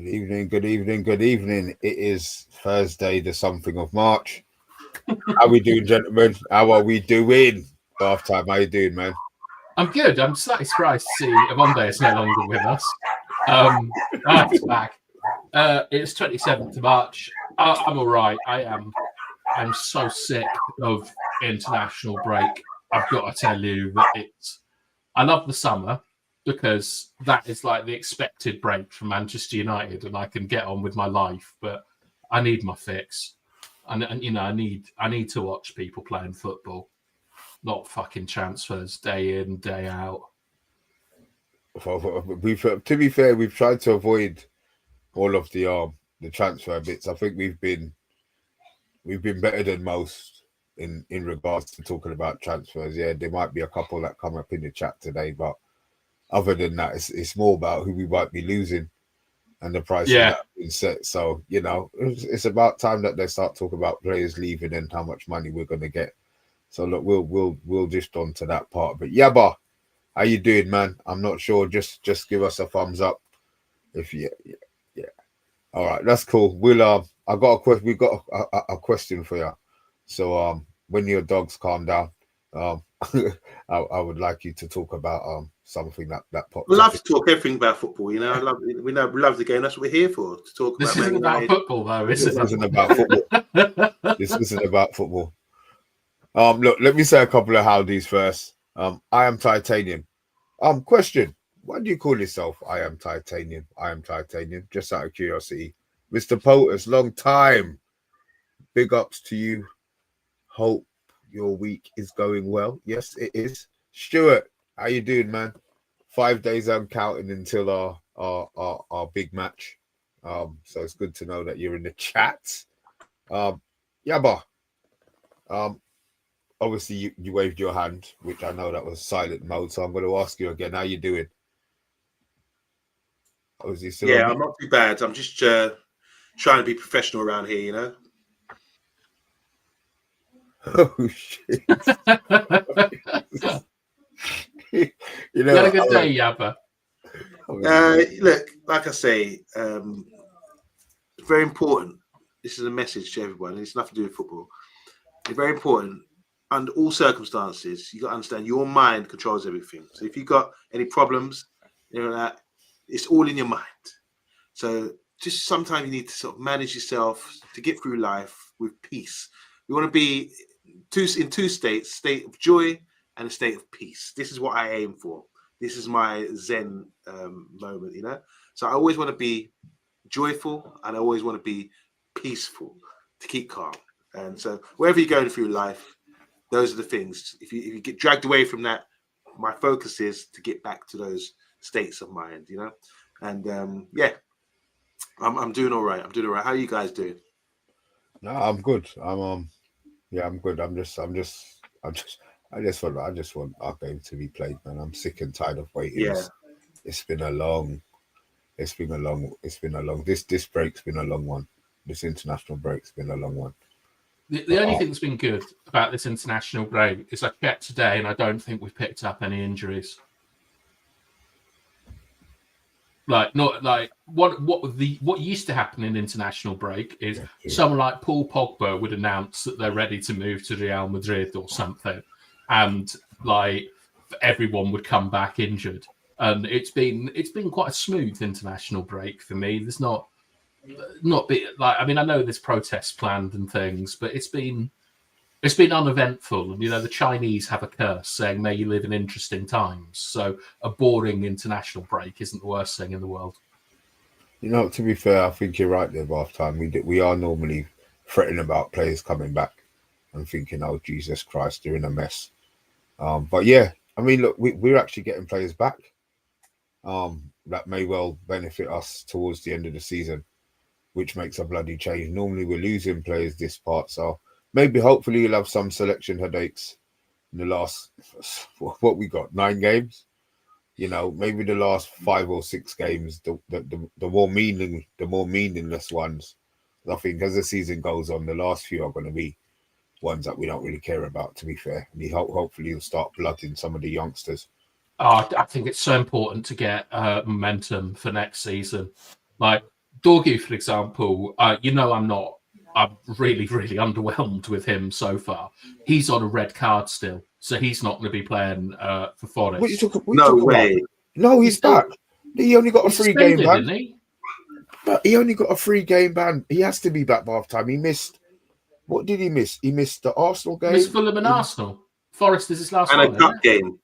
Good evening, good evening, good evening. It is Thursday, the something of March. How we doing, gentlemen? How are we doing? Bath time, how you doing, man? I'm good. I'm slightly surprised to see Avonde is no longer with us. It's back. It's 27th of March. I'm all right. I'm so sick of international break. I've got to tell you that I love the summer because that is like the expected break from Manchester United, and I can get on with my life. But I need my fix, and you know, I need to watch people playing football, not fucking transfers day in, day out. To be fair, we've tried to avoid all of the transfer bits. I think we've been better than most in regards to talking about transfers. Yeah, there might be a couple that come up in the chat today, but other than that, it's more about who we might be losing and the prices that have been set. So, you know, it's about time that they start talking about players leaving and how much money we're going to get. So look, we'll just on to that part. But Yabba, how you doing, man? I'm not sure. Just give us a thumbs up if yeah. All right, that's cool. We got a question for you. So when your dogs calm down, I would like you to talk about something that pops. We love to talk everything about football. You know, we love the game. That's what we're here for. To talk. This isn't about football, though. This isn't about football. This isn't about football. Look, let me say a couple of howdies first. I am Titanium. Question: why do you call yourself I am Titanium? I am Titanium. Just out of curiosity, Mr. Potus, long time. Big ups to you. Hope your week is going well. Yes, it is. Stuart, how you doing, man? 5 days I'm counting until our big match. So it's good to know that you're in the chat. Yabba. Obviously you waved your hand, which I know that was silent mode. So I'm going to ask you again. How you doing? Yeah, I'm not too bad. I'm just trying to be professional around here, you know. Oh shit! You had a good day, Yabba. Look, like I say, it's very important. This is a message to everyone. It's nothing to do with football. It's very important. Under all circumstances, you got to understand your mind controls everything. So if you got any problems, you know that it's all in your mind. So just sometimes you need to sort of manage yourself to get through life with peace. You want to be in two states: state of joy and a state of peace. This is what I aim for. This is my Zen moment, you know. So I always want to be joyful and I always want to be peaceful to keep calm. And so wherever you're going through life, those are the things. If you get dragged away from that, my focus is to get back to those states of mind, you know. And yeah, I'm doing all right. I'm doing all right. How are you guys doing? No, I'm good. I'm good. I just want our game to be played, man. I'm sick and tired of waiting. Yeah. This break's been a long one. This international break's been a long one. The only thing that's been good about this international break is I checked today and I don't think we've picked up any injuries. What used to happen in international break is someone like Paul Pogba would announce that they're ready to move to Real Madrid or something, and like everyone would come back injured. And it's been quite a smooth international break for me. There's not be like, I mean, I know there's protests planned and things, but it's been uneventful. And you know, the Chinese have a curse saying, "May you live in interesting times." So a boring international break isn't the worst thing in the world. You know, to be fair, I think you're right there, Bath time. We are normally fretting about players coming back and thinking, "Oh, Jesus Christ, they're in a mess." But yeah, I mean, look, we're actually getting players back. That may well benefit us towards the end of the season, which makes a bloody change. Normally we're losing players this part, so maybe hopefully you'll have some selection headaches in the last, what we got, 9 games. You know, maybe the last 5 or 6 games, the more meaningless ones. I think as the season goes on, the last few are going to be ones that we don't really care about, to be fair. And hopefully you'll start blooding some of the youngsters. I think it's so important to get momentum for next season. Like, Dorgu, for example, I'm really, really underwhelmed with him so far. He's on a red card still, so he's not going to be playing for Forest. What you talking No about? way. No, he's back. He only got a He's 3-game suspended, ban. didn't he? But he only got a 3-game ban. He has to be back by half time. He missed. What did he miss? He missed the Arsenal game. Miss Fulham and Arsenal. Forest is his last And one, a cup isn't it? game.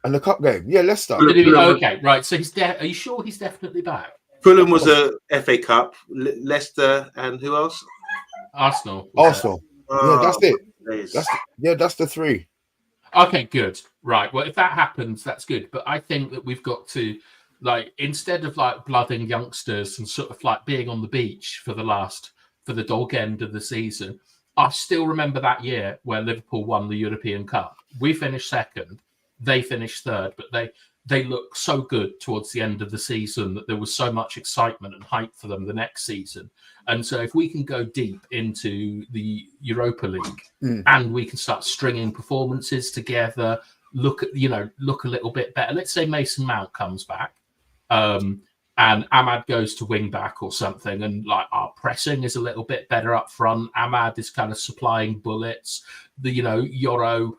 And the cup game. Yeah, Leicester. Okay, right. So are you sure he's definitely back? Fulham was a FA Cup. Leicester and who else? Arsenal. Arsenal. Yeah, that's it. Days. That's the 3. Okay, good. Right. Well, if that happens, that's good. But I think that we've got to, like, instead of like blooding youngsters and sort of like being on the beach for the dog end of the season, I still remember that year where Liverpool won the European Cup. We finished second, they finished third, but they looked so good towards the end of the season that there was so much excitement and hype for them the next season. And so if we can go deep into the Europa League and we can start stringing performances together, look a little bit better. Let's say Mason Mount comes back and Ahmad goes to wing back or something, and like our pressing is a little bit better up front. Ahmad is kind of supplying bullets. Yoro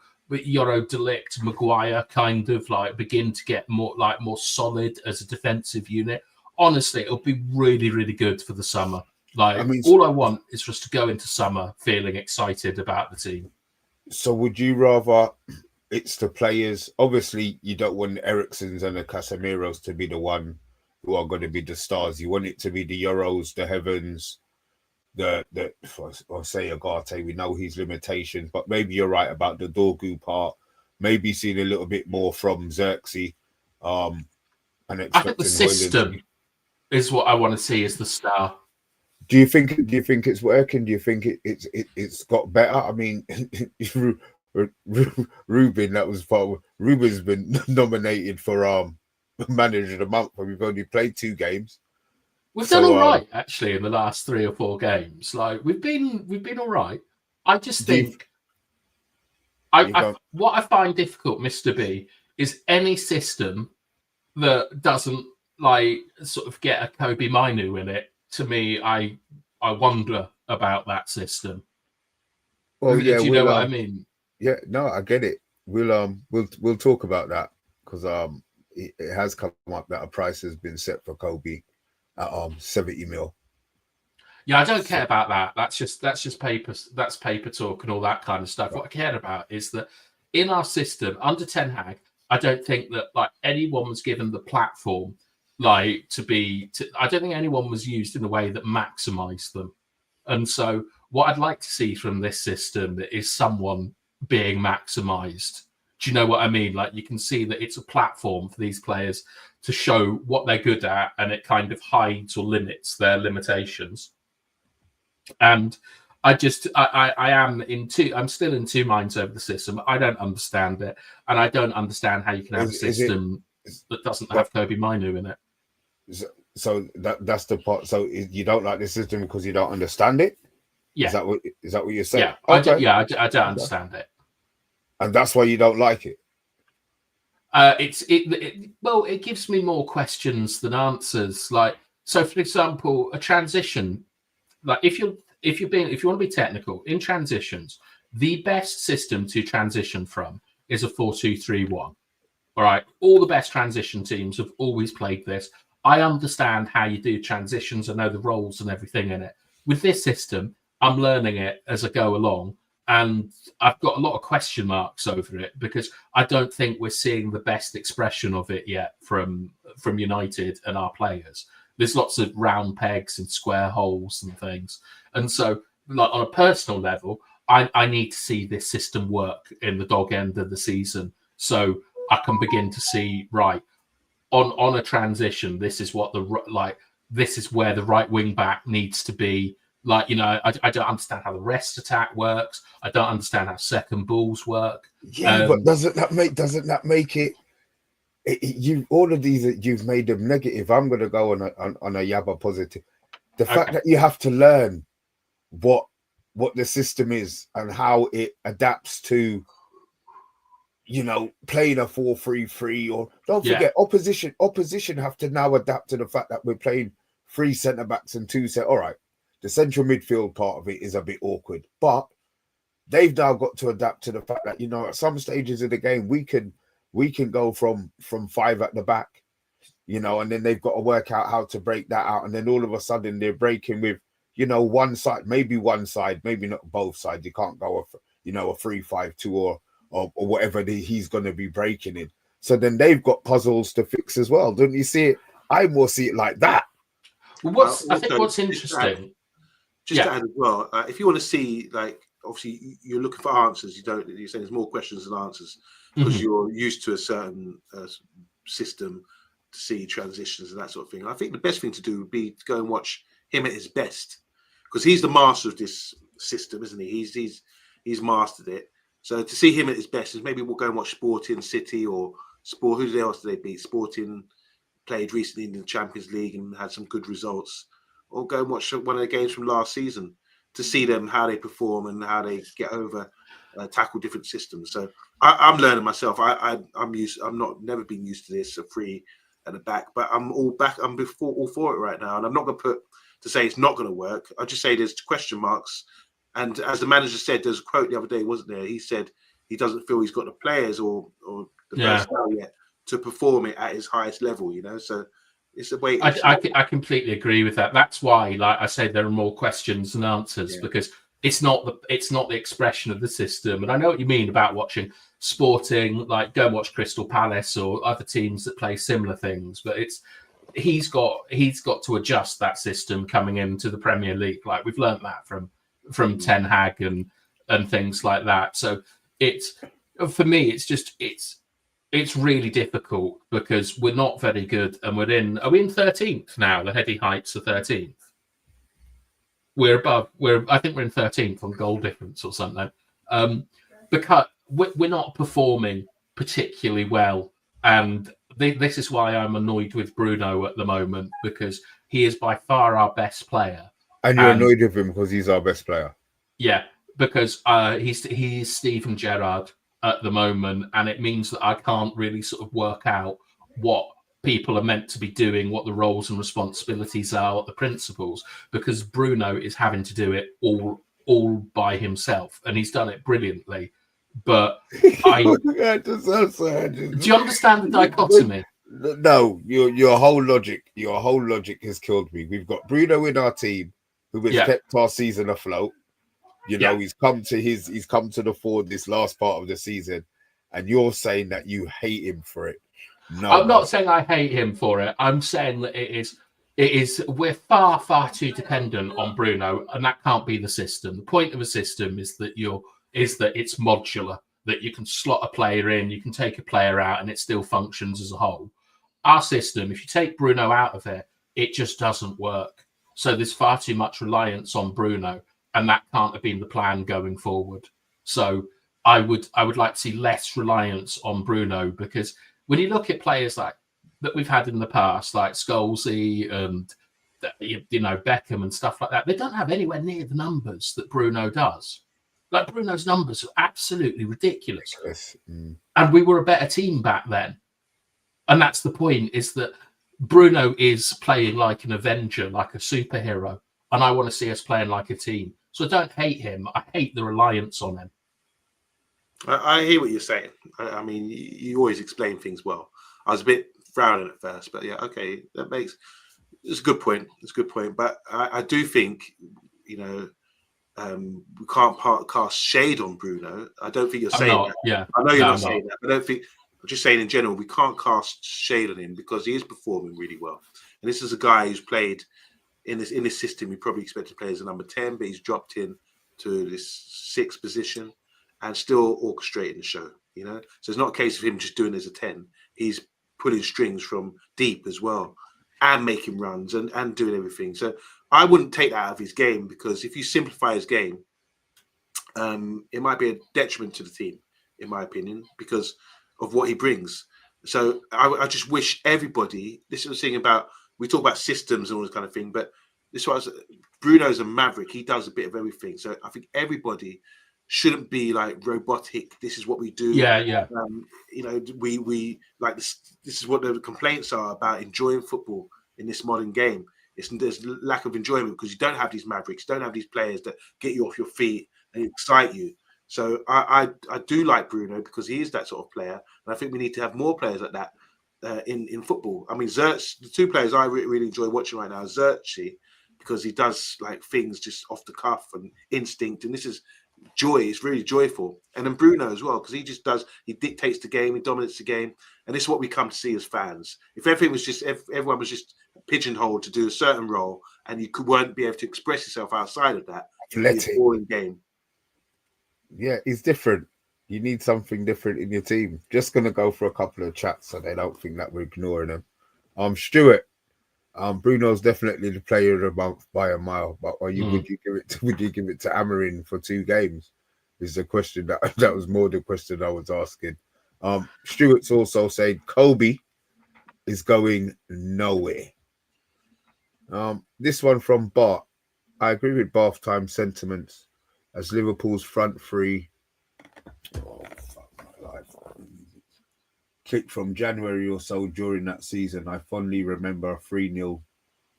Delict, Maguire kind of like begin to get more solid as a defensive unit. Honestly, it'll be really, really good for the summer. Like, all I want is for us to go into summer feeling excited about the team. So would you rather it's the players? Obviously, you don't want the Ericssons and the Casemiros to be the one who are going to be the stars. You want it to be the Euros, the Heavens, I'll say Agate. We know his limitations, but maybe you're right about the Dorgu part. Maybe seeing a little bit more from Xerxes. And I think the system is what I want to see as the star. Do you think it's working? Do you think it's got better? I mean, Ruben, that was part of, Ruben's been nominated for manager of the month, but we've only played 2 games. We've done all right actually in the last 3 or 4 games. Like we've been all right. I just think what I find difficult, Mr. B, is any system that doesn't like sort of get a Kobbie Mainoo in it. To me, I wonder about that system. Well, yeah, do you know what I mean? Yeah, no, I get it. We'll talk about that because it has come up that a price has been set for Kobbie at 70 mil. Yeah, I don't care about that. That's just paper. That's paper talk and all that kind of stuff. What I care about is that in our system under Ten Hag, I don't think that like anyone was given the platform like I don't think anyone was used in a way that maximized them. And so what I'd like to see from this system is someone being maximized. Do you know what I mean? Like you can see that it's a platform for these players to show what they're good at, and it kind of hides or limits their limitations. And I'm still in 2 minds over the system. I don't understand it, and I don't understand how you can have a system that doesn't have Kobbie Mainoo in it. So that's the part. So you don't like the system because you don't understand it? Yeah. Is that what you're saying? Yeah. Okay. I don't understand it. And that's why you don't like it? It gives me more questions than answers. Like, so for example, a transition, like if you want to be technical in transitions, the best system to transition from is a 4-2-3-1. All right. All the best transition teams have always played this. I understand how you do transitions. I know the roles and everything in it. With this system, I'm learning it as I go along. And I've got a lot of question marks over it because I don't think we're seeing the best expression of it yet from United and our players. There's lots of round pegs and square holes and things. And so, like on a personal level, I need to see this system work in the dog end of the season so I can begin to see, right, on a transition, this is where the right wing back needs to be. Like, you know, I don't understand how the rest attack works. I don't understand how second balls work. Yeah, but doesn't that make it? You all of these you've made them negative. I'm going to go on a Yabba positive. The fact that you have to learn what the system is and how it adapts to, you know, playing a 4-3-3, or don't forget opposition have to now adapt to the fact that we're playing 3 centre backs and 2 all right, the central midfield part of it is a bit awkward, but they've now got to adapt to the fact that, you know, at some stages of the game we can go from 5 at the back, you know, and then they've got to work out how to break that out, and then all of a sudden they're breaking with, you know, one side, maybe not both sides. You can't go off, you know, a 3-5-2 or whatever he's going to be breaking in. So then they've got puzzles to fix as well. Don't you see it? I more see it like that. Well, I think what's interesting, to add as well, if you want to see, like, obviously you're looking for answers. You're saying there's more questions than answers because you're used to a certain system to see transitions and that sort of thing. I think the best thing to do would be to go and watch him at his best, because he's the master of this system, isn't he? He's mastered it. So to see him at his best is maybe we'll go and watch Sporting City or Sport. Who else did they beat? Sporting played recently in the Champions League and had some good results. Or go and watch one of the games from last season to see them, how they perform and how they get over, tackle different systems. So I'm learning myself. I'm never been used to this, a 3 at the back, but I'm all back. I'm all for it right now, and I'm not going to say it's not going to work. I'll just say there's question marks. And as the manager said, there's a quote the other day, wasn't there? He said he doesn't feel he's got the players or the personnel yet to perform it at his highest level, you know. So it's a way. I completely agree with that. That's why, like I said, there are more questions than answers, because it's not the expression of the system. And I know what you mean about watching Sporting, like go and watch Crystal Palace or other teams that play similar things. But he's got to adjust that system coming into the Premier League. Like we've learned that from Ten Hag and things like that. So for me, it's really difficult because we're not very good, and are we in 13th now? The heady heights are 13th. I think we're in 13th on goal difference or something. Because we're not performing particularly well, and this is why I'm annoyed with Bruno at the moment, because he is by far our best player. And you're annoyed with him because he's our best player. Yeah, because he's Steven Gerrard at the moment, and it means that I can't really sort of work out what people are meant to be doing, what the roles and responsibilities are, what the principles, because Bruno is having to do it all by himself, and he's done it brilliantly. But do you understand the dichotomy? No, your whole logic has killed me. We've got Bruno in our team who has kept our season afloat. You know, he's come to the fore this last part of the season, and you're saying that you hate him for it. No, I'm not saying I hate him for it. I'm saying that it is we're far too dependent on Bruno, and that can't be the system. The point of a system is that it's modular, that you can slot a player in, you can take a player out, and it still functions as a whole. Our system, if you take Bruno out of it just doesn't work. So there's far too much reliance on Bruno, and that can't have been the plan going forward. So I would like to see less reliance on Bruno, because when you look at players like that we've had in the past, like Scholesy and Beckham and stuff like that, they don't have anywhere near the numbers that Bruno does. Like Bruno's numbers are absolutely ridiculous. Yes. And we were a better team back then. And that's the point, is that Bruno is playing like an Avenger, like a superhero. And I want to see us playing like a team. So I don't hate him. I hate the reliance on him. I hear what you're saying. I mean, you always explain things well. I was a bit frowning at first, but yeah, okay, it's a good point. It's a good point. But I do think, we can't cast shade on Bruno. I don't think you're saying that. Yeah, I know you're not saying that. I don't think. I'm just saying in general, we can't cast shade on him because he is performing really well. And this is a guy who's played in this system. We probably expect to play as a number 10, but he's dropped in to this 6th position and still orchestrating the show. So it's not a case of him just doing it as a 10. He's pulling strings from deep as well and making runs and doing everything. So I wouldn't take that out of his game, because if you simplify his game, it might be a detriment to the team, in my opinion, because of what he brings. So I just wish everybody, this is the thing about, we talk about systems and all this kind of thing, but this was Bruno's a maverick. He does a bit of everything. So I think everybody shouldn't be like robotic. This is what we do. Yeah. We like this. This is what the complaints are about enjoying football in this modern game. there's lack of enjoyment because you don't have these mavericks, you don't have these players that get you off your feet and excite you. So I do like Bruno because he is that sort of player, and I think we need to have more players like that in football. I mean, Zerch, the two players I really enjoy watching right now, Zerchi, because he does like things just off the cuff and instinct, and this is joy. It's really joyful. And then Bruno as well, because he dictates the game, he dominates the game, and this is what we come to see as fans. If everything was just, if everyone was just pigeonholed to do a certain role, and you weren't be able to express yourself outside of that, it's a boring game. Yeah, he's different. You need something different in your team. Just gonna go for a couple of chats so they don't think that we're ignoring them. Stuart, Bruno's definitely the player of the month by a mile. But would you give it to Amorim for 2 games? Is the question that was more the question I was asking. Stuart's also saying KOBBIE is going nowhere. This one from Bart. I agree with bath time sentiments as Liverpool's front three. Oh, fuck my life. Click from January or so during that season. I fondly remember a 3-0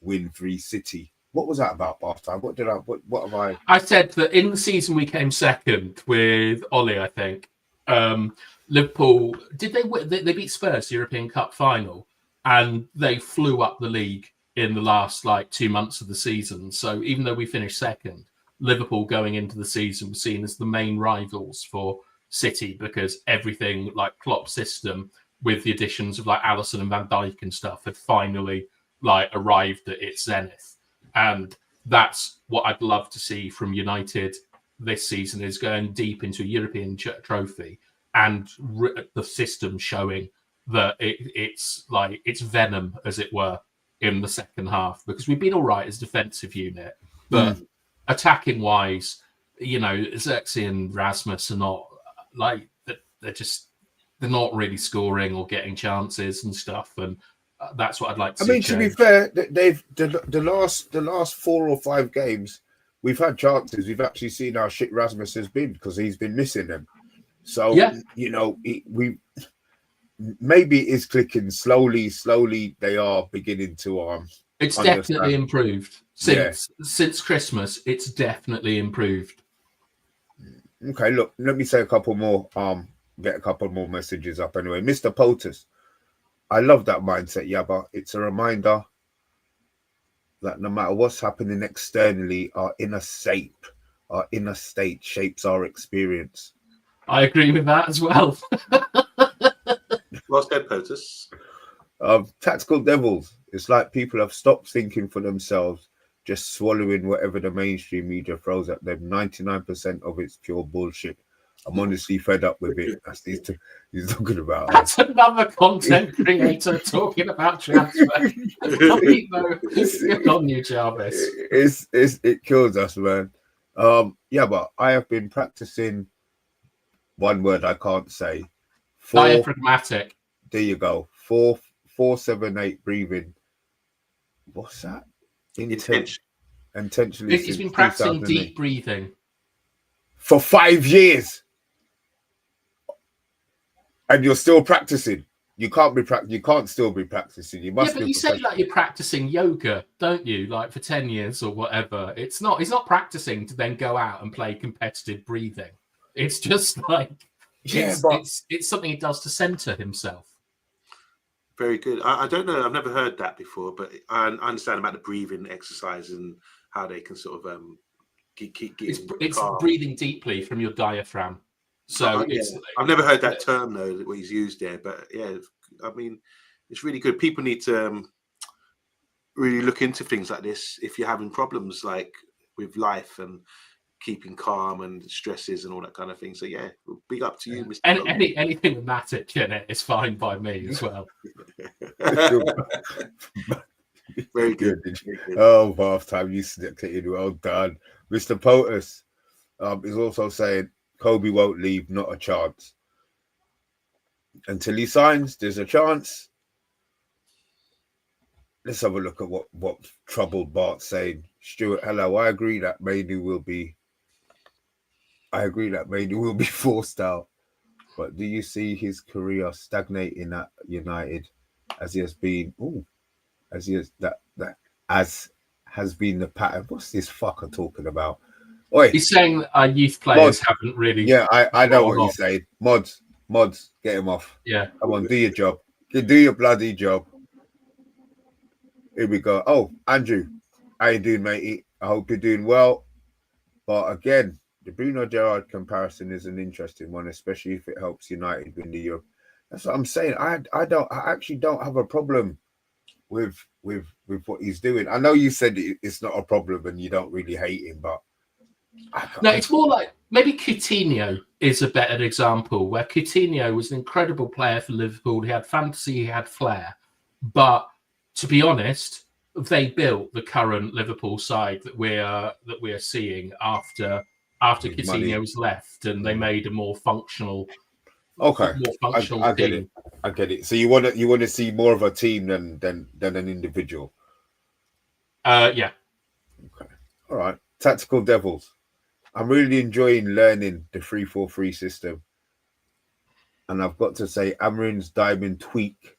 win 3 City. What was that about bath time? What have I? I said that in the season we came second with Ollie, I think. Liverpool, did they win? They beat Spurs European Cup final, and they flew up the league in the last 2 months of the season. So even though we finished second, Liverpool going into the season was seen as the main rivals for City because everything like Klopp's system with the additions of Alisson and Van Dijk and stuff had finally arrived at its zenith. And that's what I'd love to see from United this season, is going deep into a European trophy and the system showing that it's venom, as it were, in the second half, because we've been all right as a defensive unit, but attacking wise, Xerxes and Rasmus are not they're not really scoring or getting chances and stuff, and that's what I'd like to see. To be fair, they've the last 4 or 5 games we've had chances. We've actually seen how shit Rasmus has been because he's been missing them. So we maybe it's clicking slowly. They are beginning to It's definitely improved since Christmas. It's definitely improved. Okay, look, let me say a couple more. Get a couple more messages up anyway. Mr. Potus, I love that mindset, Yabba. It's a reminder that no matter what's happening externally, our inner state shapes our experience. I agree with that as well. Well said, Potus. Tactical devils. It's like people have stopped thinking for themselves, just swallowing whatever the mainstream media throws at them. 99% of it's pure bullshit. I'm honestly fed up with it. That's he's talking about. That's another content creator talking about transfer. Good on you, Jarvis. It kills us, man. But I have been practicing one word I can't say. Diaphragmatic. There you go. 4-7-8 breathing. What's that? Intentionally. He's been practicing deep breathing for 5 years, and you're still practicing. You can't still be practicing. You must. Yeah, but you say you're practicing yoga, don't you? For 10 years or whatever. He's not practicing to then go out and play competitive breathing. It's just it's something he does to center himself. Very good. I don't know. I've never heard that before, but I understand about the breathing exercise and how they can sort of keep it's breathing deeply from your diaphragm. So I've never heard that term though, what he's used there. But yeah, I mean, it's really good. People need to really look into things like this if you're having problems with life and keeping calm and stresses and all that kind of thing. So yeah, big up to you, Mr. Anything with Matic in it is fine by me as well. Very good. Oh, half time you snipped it in. Well done. Mr. Potus is also saying KOBBIE won't leave, not a chance. Until he signs, there's a chance. Let's have a look at what troubled Bart's saying. Stuart, hello. I agree that Mainu will be forced out. But do you see his career stagnating at United as he has been? as has been the pattern. What's this fucker talking about? Oi, He's saying that our youth players haven't really. yeah, I know what off. he's saying. Mods, get him off. Yeah. Come on, do your job. Do your bloody job. Here we go. Oh, Andrew, how you doing, matey? I hope you're doing well. But again, the Bruno Gerrard comparison is an interesting one, especially if it helps United win the Euro. That's what I'm saying. I actually don't have a problem with what he's doing. I know you said it's not a problem and you don't really hate him, but no, it's more like maybe Coutinho is a better example, where Coutinho was an incredible player for Liverpool. He had fantasy, he had flair, but to be honest, they built the current Liverpool side that we're seeing after Coutinho was left, and they made a more functional. Okay, more functional I get team. it. I get it. So you want to see more of a team than an individual. Yeah. Okay. All right. Tactical Devils. I'm really enjoying learning the 3-4-3 system, and I've got to say, Amorim's diamond tweak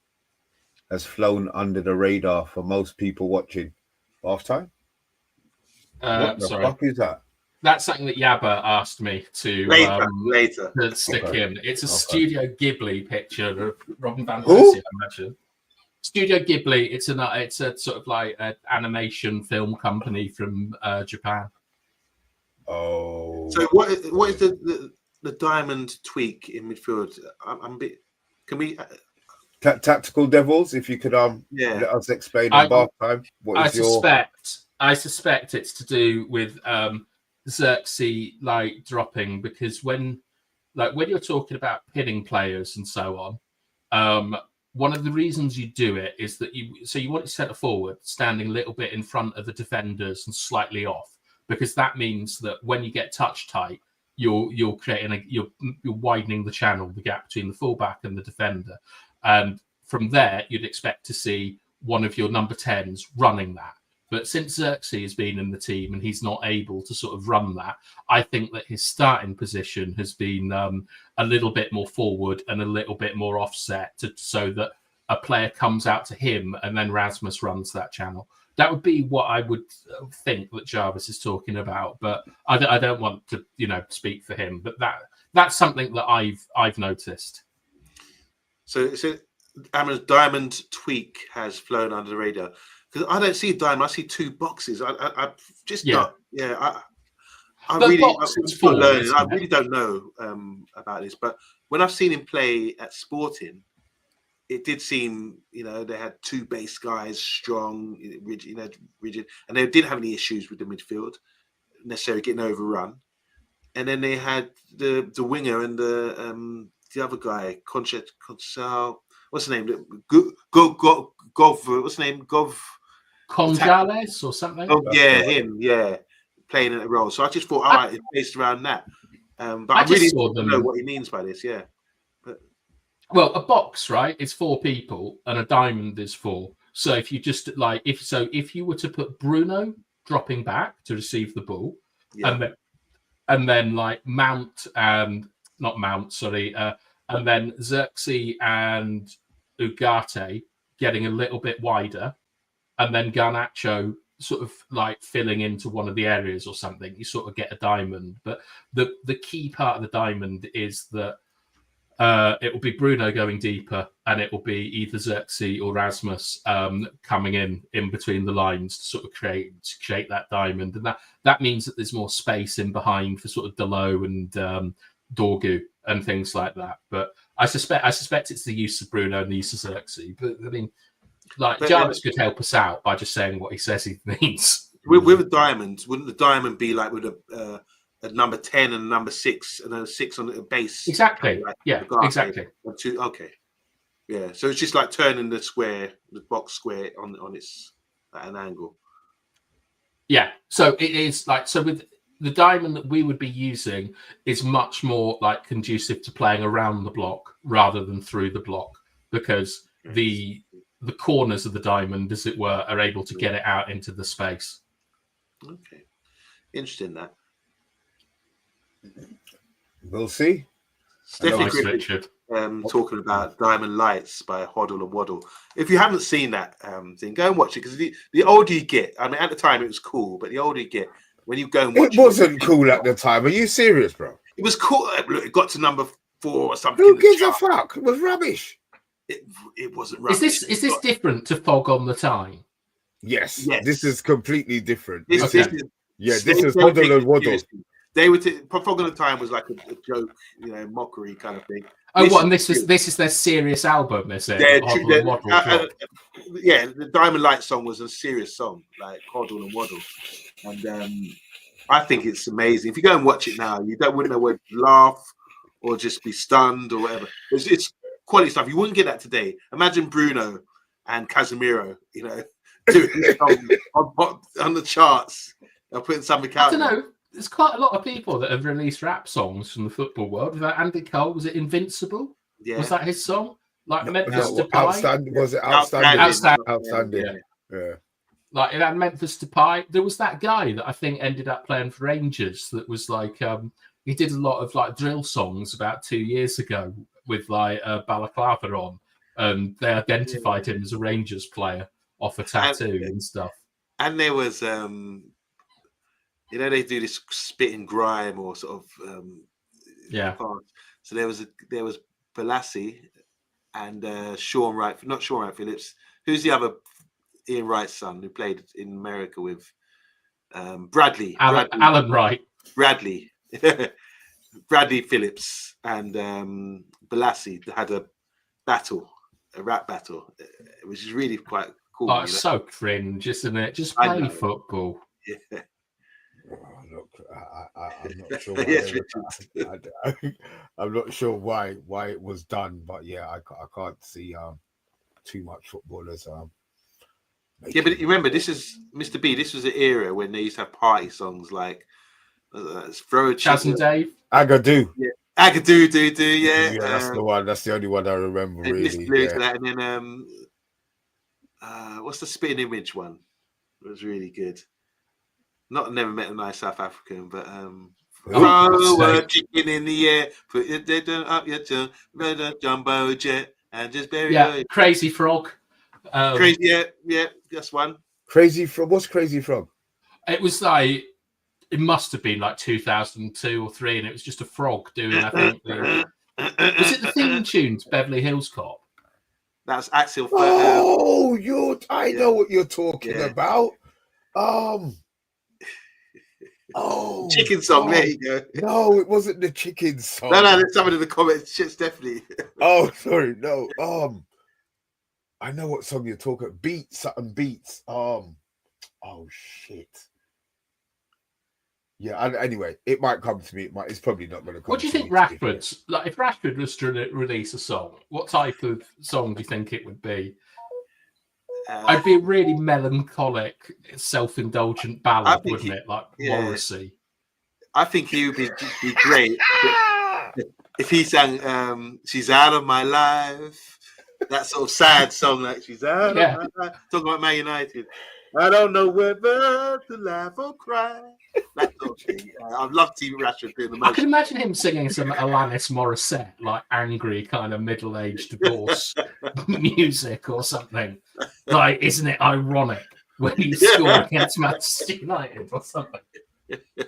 has flown under the radar for most people watching. Halftime? What the fuck is that? That's something that Yabba asked me to later to stick in. It's a Studio Ghibli picture of Robin van Who? Persie, I imagine. Studio Ghibli. It's a sort of like an animation film company from Japan. Oh. So what is the diamond tweak in midfield? I'm a bit. Can we? Tactical Devils, if you could let us explain in bath time. What is I suspect it's to do with Xerxes like dropping, because when you're talking about pinning players and so on, one of the reasons you do it is that you want to centre forward standing a little bit in front of the defenders and slightly off, because that means that when you get touch tight, you're creating you're widening the channel, the gap between the fullback and the defender. And from there, you'd expect to see one of your number 10s running that. But since Xerxes has been in the team and he's not able to sort of run that, I think that his starting position has been a little bit more forward and a little bit more offset, so that a player comes out to him and then Rasmus runs that channel. That would be what I would think that Jarvis is talking about. But I don't want to, speak for him. But that's something that I've noticed. So Amorim's diamond tweak has flown under the radar, because I don't see diamond. I see two boxes. I just I really don't know about this. But when I've seen him play at Sporting, it did seem they had two base guys, strong, rigid, and they didn't have any issues with the midfield necessarily getting overrun. And then they had the winger and the other guy, Conceição. What's the name? Gov. What's the name? Gov. Gonzalez or something? Oh, yeah, him. Yeah, playing in a role. So I just thought, all right, it's based around that. But I really don't know what he means by this. Yeah. Well, a box, right? It's 4 people, and a diamond is 4. So if you just if you were to put Bruno dropping back to receive the ball, and then like and then Xerxes and Ugarte getting a little bit wider, and then Garnacho sort of like filling into one of the areas or something, you sort of get a diamond. But the key part of the diamond is that it will be Bruno going deeper, and it will be either Xerxes or Rasmus coming in between the lines to sort of create that diamond. And that means that there's more space in behind for sort of Delo and Dorgu and things like that. But I suspect it's the use of Bruno and the use of Xerxes. But I mean, Jarvis could help us out by just saying what he says he means. With a diamond, wouldn't the diamond be like with a number 10 and a number 6 and a 6 on the base? Exactly. Exactly. Okay. Yeah. So it's just like turning the box square on its at an angle. Yeah. So it is with the diamond that we would be using is much more like conducive to playing around the block rather than through the block, because the corners of the diamond, as it were, are able to get it out into the space. Okay. Interesting that. We'll see. Steffi Richard. talking about Diamond Lights by Hoddle and Waddle. If you haven't seen that thing, go and watch it, because the older you get, I mean, at the time it was cool, but the older you get, when you go and watch it wasn't cool at the time. Are you serious, bro? It was cool. Look, it got to number 4 or something. Who gives a fuck? It was rubbish. It wasn't rubbish. Is this different to Fog on the Time? Yes. This is completely different. This is Hoddle and Waddle. They were Fog on the Time was like a joke, mockery kind of thing. And this is their serious album, is it? Yeah, the Diamond Light song was a serious song, like Hoddle and Waddle, and I think it's amazing. If you go and watch it now, wouldn't know whether to laugh or just be stunned or whatever. It's quality stuff. You wouldn't get that today. Imagine Bruno and Casemiro, doing this song on the charts, putting something out. I don't know. There's quite a lot of people that have released rap songs from the football world. Was that Andy Cole? Was it Invincible? Yeah. Was that his song? Like Memphis Depay? Outstanding. Was it Outstanding? Outstanding. Yeah. Like it had Memphis Depay. There was that guy that I think ended up playing for Rangers. That was like he did a lot of like drill songs about 2 years ago with like balaclava on, and they identified him as a Rangers player off a tattoo and stuff. And there was they do this spitting grime or sort of So there was Balassi and Sean Wright, not Sean Wright Phillips. Who's the other Ian Wright's son who played in America with Bradley? Alan Wright. Bradley Phillips and Balassi had a rap battle, which is really quite cool. Oh, it's so cringe, isn't it? Just play football. Yeah. Look, I'm not sure. I'm not sure why it was done, but yeah, I can't see too much footballers. Yeah, but you remember, this is Mr. B. This was an era when they used to have party songs like "Throw a Chaz and Dave," Agadoo. Yeah, Agadoo, do. Yeah, that's the one. That's the only one I remember really. And then what's the Spitting Image one? It was really good. Not Never Met a Nice South African, but throw a chicken in the air, put your dead up your jumbo jet, and just bury it. Crazy Frog. Crazy, yeah, that's one. Crazy Frog. What's Crazy Frog? It was like, it must have been like 2002 or 3, and it was just a frog doing, I think. Was it the theme tune to Beverly Hills Cop? That's Axel. I know what you're talking about. Chicken song. There you go. No, it wasn't the chicken song. No, there's someone in the comments. Shit's definitely. Oh, sorry. No. I know what song you're talking. Beats. Oh shit. Yeah. Anyway, it might come to me. It's probably not going to come. What do you think Rashford's like? If Rashford was to release a song, what type of song do you think it would be? I'd be a really melancholic, self-indulgent ballad, wouldn't it? Like Morrissey. I think he would be great if he sang "She's Out of My Life," that sort of sad song, like "She's Out of My Life." Talking about Man United. I don't know whether to laugh or cry. That sort of thing. I'd love to see Rashford doing the most. I can imagine him singing some Alanis Morissette, like angry, kind of middle-aged divorce music or something. Like, isn't it ironic when you score against Manchester United or something?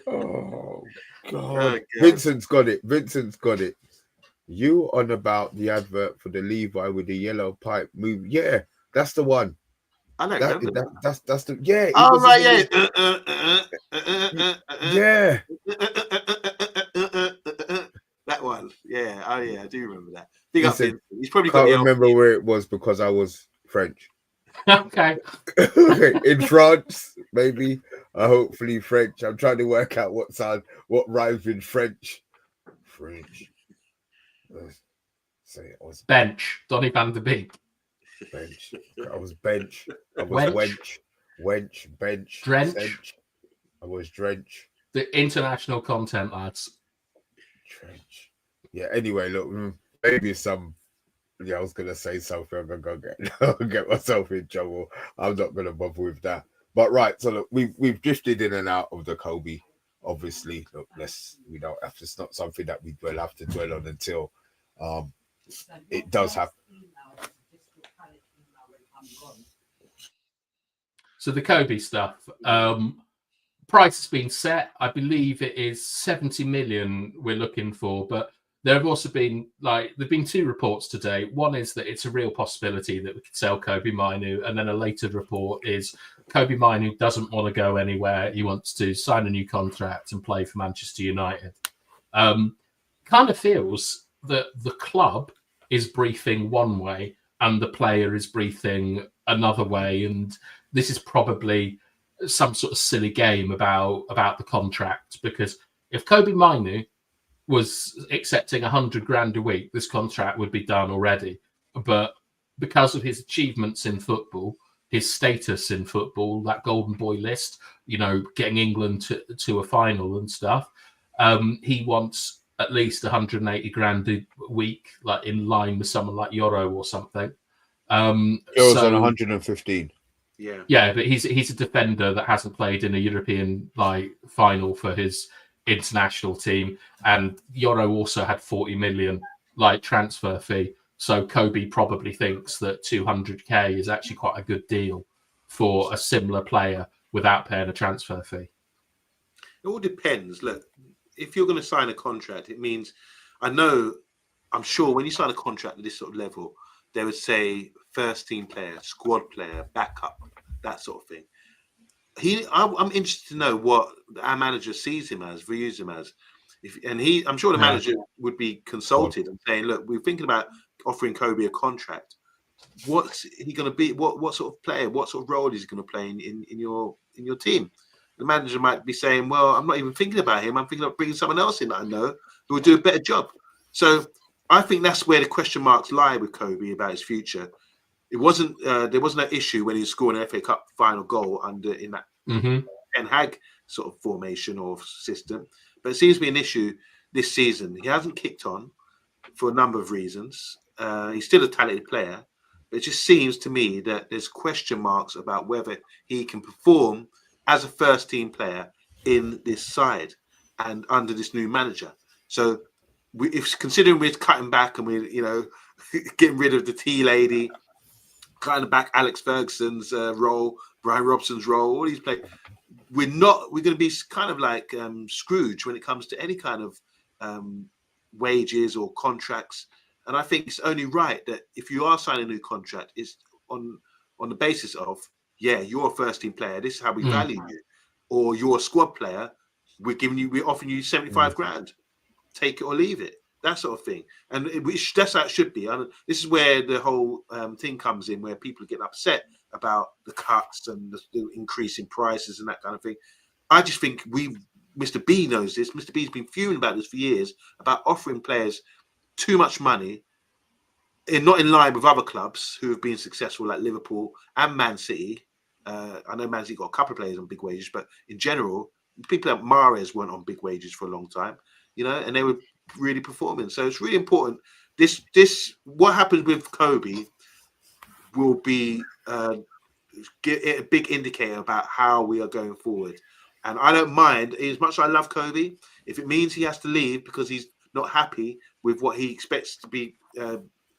Oh, God. Vincent's got it. You on about the advert for the Levi with the yellow pipe movie? Yeah, that's the one. I know that's the yeah. Oh right, yeah. That one, yeah. Oh yeah, I do remember that. Big up Vincent. He's probably can't remember where it was because I was French. Okay. In France, maybe. Hopefully French. I'm trying to work out what rhymes with French. Say it was bench. Donny van der Beek. Bench. I was bench. I was wench, bench, drench. Bench. I was drench. The international content, lads. Drench. Yeah. Anyway, look, maybe some. Yeah, I was gonna say something. I'm gonna get myself in trouble. I'm not gonna bother with that. But right, so look, we've drifted in and out of the KOBBIE. Obviously, look, we don't have to. It's not something that we will have to dwell on until it does happen. So the Kobbie stuff, price has been set. I believe it is 70 million we're looking for, but there have also been there've been two reports today. One is that it's a real possibility that we could sell Kobbie Mainoo, and then a later report is Kobbie Mainoo doesn't want to go anywhere. He wants to sign a new contract and play for Manchester United. Kind of feels that the club is briefing one way and the player is briefing another way, and this is probably some sort of silly game about the contract, because if Kobbie Mainoo was accepting 100 grand a week, this contract would be done already. But because of his achievements in football, his status in football, that golden boy list, getting England to a final and stuff, he wants at least 180 grand a week, like in line with someone like Yoro or something. Yoro's on 115. Yeah, but he's a defender that hasn't played in a European final for his international team, and Yoro also had 40 million transfer fee. So Kobbie probably thinks that 200k is actually quite a good deal for a similar player without paying a transfer fee. It all depends. Look, if you're going to sign a contract, it means I'm sure when you sign a contract at this sort of level, they would say first team player, squad player, backup, that sort of thing. I'm interested to know what our manager sees him as, views him as. I'm sure the manager would be consulted and saying, look, we're thinking about offering Kobbie a contract. What's he going to be? What sort of player? What sort of role is he going to play in your team? The manager might be saying, well, I'm not even thinking about him. I'm thinking of bringing someone else in that I know who will do a better job. So I think that's where the question marks lie with Kobbie about his future. It wasn't there wasn't an issue when he was scoring an FA Cup final goal in that Ten Hag sort of formation or system, but it seems to be an issue this season. He hasn't kicked on for a number of reasons. He's still a talented player, but it just seems to me that there's question marks about whether he can perform as a first team player in this side and under this new manager. So if considering we're cutting back and we're getting rid of the tea lady, cutting back Alex Ferguson's role, Brian Robson's role, all these players, we're going to be kind of like Scrooge when it comes to any kind of wages or contracts. And I think it's only right that if you are signing a new contract, it's on the basis of, you're a first team player, this is how we value you, or you're a squad player, we're offering you 75 grand, take it or leave it, that sort of thing. And that's how it should be. And this is where the whole thing comes in, where people get upset about the cuts and the increase in prices and that kind of thing. I just think Mr. B knows this. Mr. B's been fuming about this for years, about offering players too much money, not in line with other clubs who have been successful, like Liverpool and Man City. I know Man City got a couple of players on big wages, but in general, people like Mahrez weren't on big wages for a long time, and they were really performing. So it's really important. What happens with Kobbie will be a big indicator about how we are going forward. And I don't mind, as much as I love Kobbie, if it means he has to leave because he's not happy with what he expects to be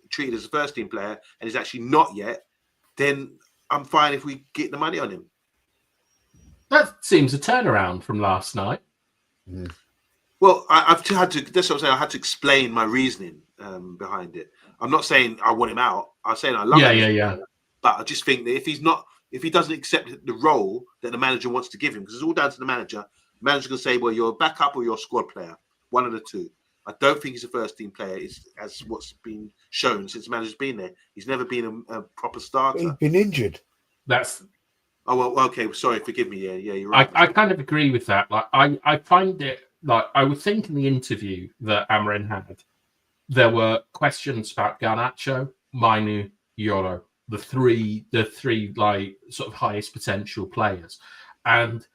treated as a first team player and he's actually not yet, then I'm fine if we get the money on him. That seems a turnaround from last night. Well, I've had to. That's what I'm saying. I had to explain my reasoning behind it. I'm not saying I want him out. I'm saying I love him. Yeah. But I just think that if he doesn't accept the role that the manager wants to give him, because it's all down to the manager. The manager can say, "Well, you're a backup or you're a squad player, one of the two." I don't think he's a first team player, as what's been shown since the manager's been there. He's never been a proper starter. He's been injured. Oh, well, okay. Sorry, forgive me. Yeah, you're right. I kind of agree with that. I find it I would think in the interview that Amorim had, there were questions about Garnacho, Mainoo, Yoro, the three sort of highest potential players, and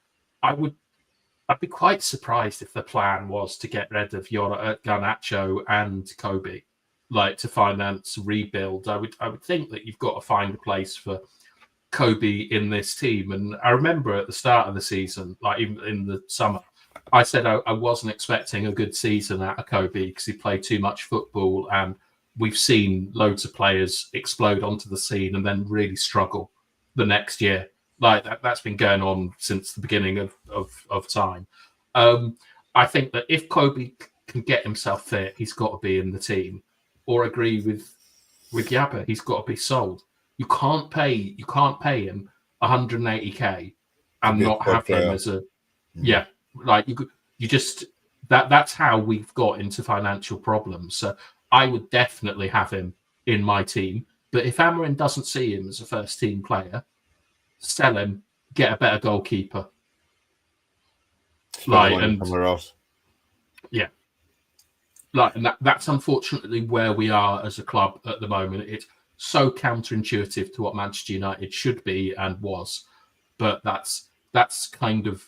I'd be quite surprised if the plan was to get rid of Garnacho and Kobbie, to finance rebuild. I would think that you've got to find a place for Kobbie in this team. And I remember at the start of the season, even in the summer, I said I wasn't expecting a good season out of Kobbie because he played too much football and we've seen loads of players explode onto the scene and then really struggle the next year. Like that's been going on since the beginning of time. I think that if Kobbie can get himself fit, he's got to be in the team. Or agree with YABBA, he's got to be sold. You can't pay him 180k and not have him as a like you just that's how we've got into financial problems. So I would definitely have him in my team. But if Amorim doesn't see him as a first team player, sell him, get a better goalkeeper. Somewhere else. Yeah. And that's unfortunately where we are as a club at the moment. It's so counterintuitive to what Manchester United should be and was, but that's kind of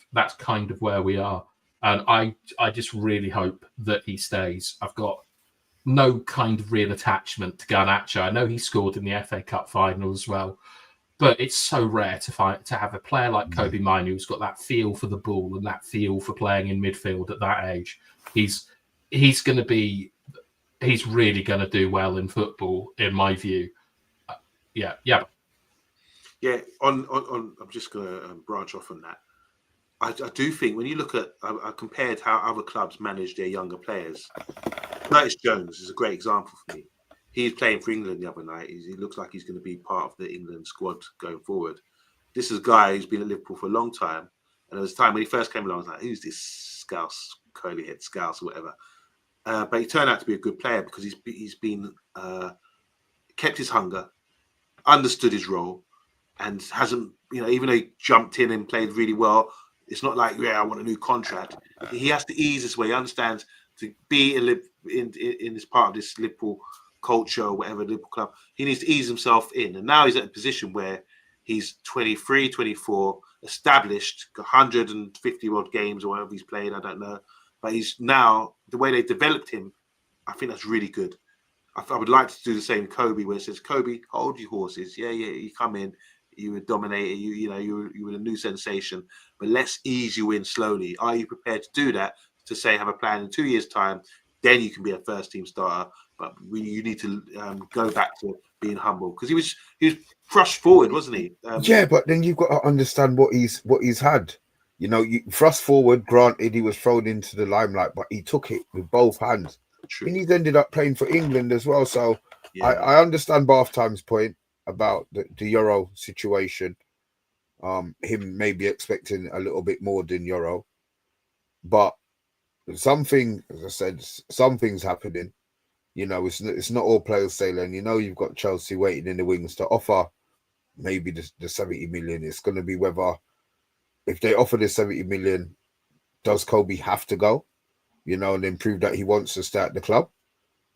where we are. And I just really hope that he stays. I've got no kind of real attachment to Garnacho. I know he scored in the FA Cup final as well, but it's so rare to have a player like Kobbie Mainoo who's got that feel for the ball and that feel for playing in midfield at that age. He's really going to do well in football, in my view. Yeah. On I'm just going to branch off on that. I do think when you look at, I compared how other clubs manage their younger players. Curtis Jones is a great example for me. He's playing for England the other night. He looks like he's going to be part of the England squad going forward. This is a guy who's been at Liverpool for a long time. And there was a time when he first came along, I was like, who's this Scouse, curly head Scouse or whatever? But he turned out to be a good player because he's been kept his hunger, understood his role, and hasn't, even though he jumped in and played really well, it's not like, I want a new contract. He has to ease his way. He understands to be in this part of this Liverpool culture or whatever, Liverpool club. He needs to ease himself in. And now he's at a position where he's 23, 24, established, 150 odd games or whatever he's played, I don't know. But he's now, the way they developed him, I think that's really good. I would like to do the same Kobbie, where it says, Kobbie, hold your horses. Yeah, you come in, you were dominated, you were a new sensation, but let's ease you in slowly. Are you prepared to do that? To say, have a plan in 2 years' time, then you can be a first team starter. But you need to go back to being humble, because he was thrust forward, wasn't he? But then you've got to understand what he's had. Thrust forward. Granted, he was thrown into the limelight, but he took it with both hands. True. And he's ended up playing for England as well. So I understand Bathtime's point about the Euro situation. Him maybe expecting a little bit more than Euro, but something, as I said, something's happening. It's not all players sailing. You've got Chelsea waiting in the wings to offer maybe the 70 million. It's going to be whether, if they offer the 70 million, does Kobbie have to go? And then prove that he wants to stay at the club.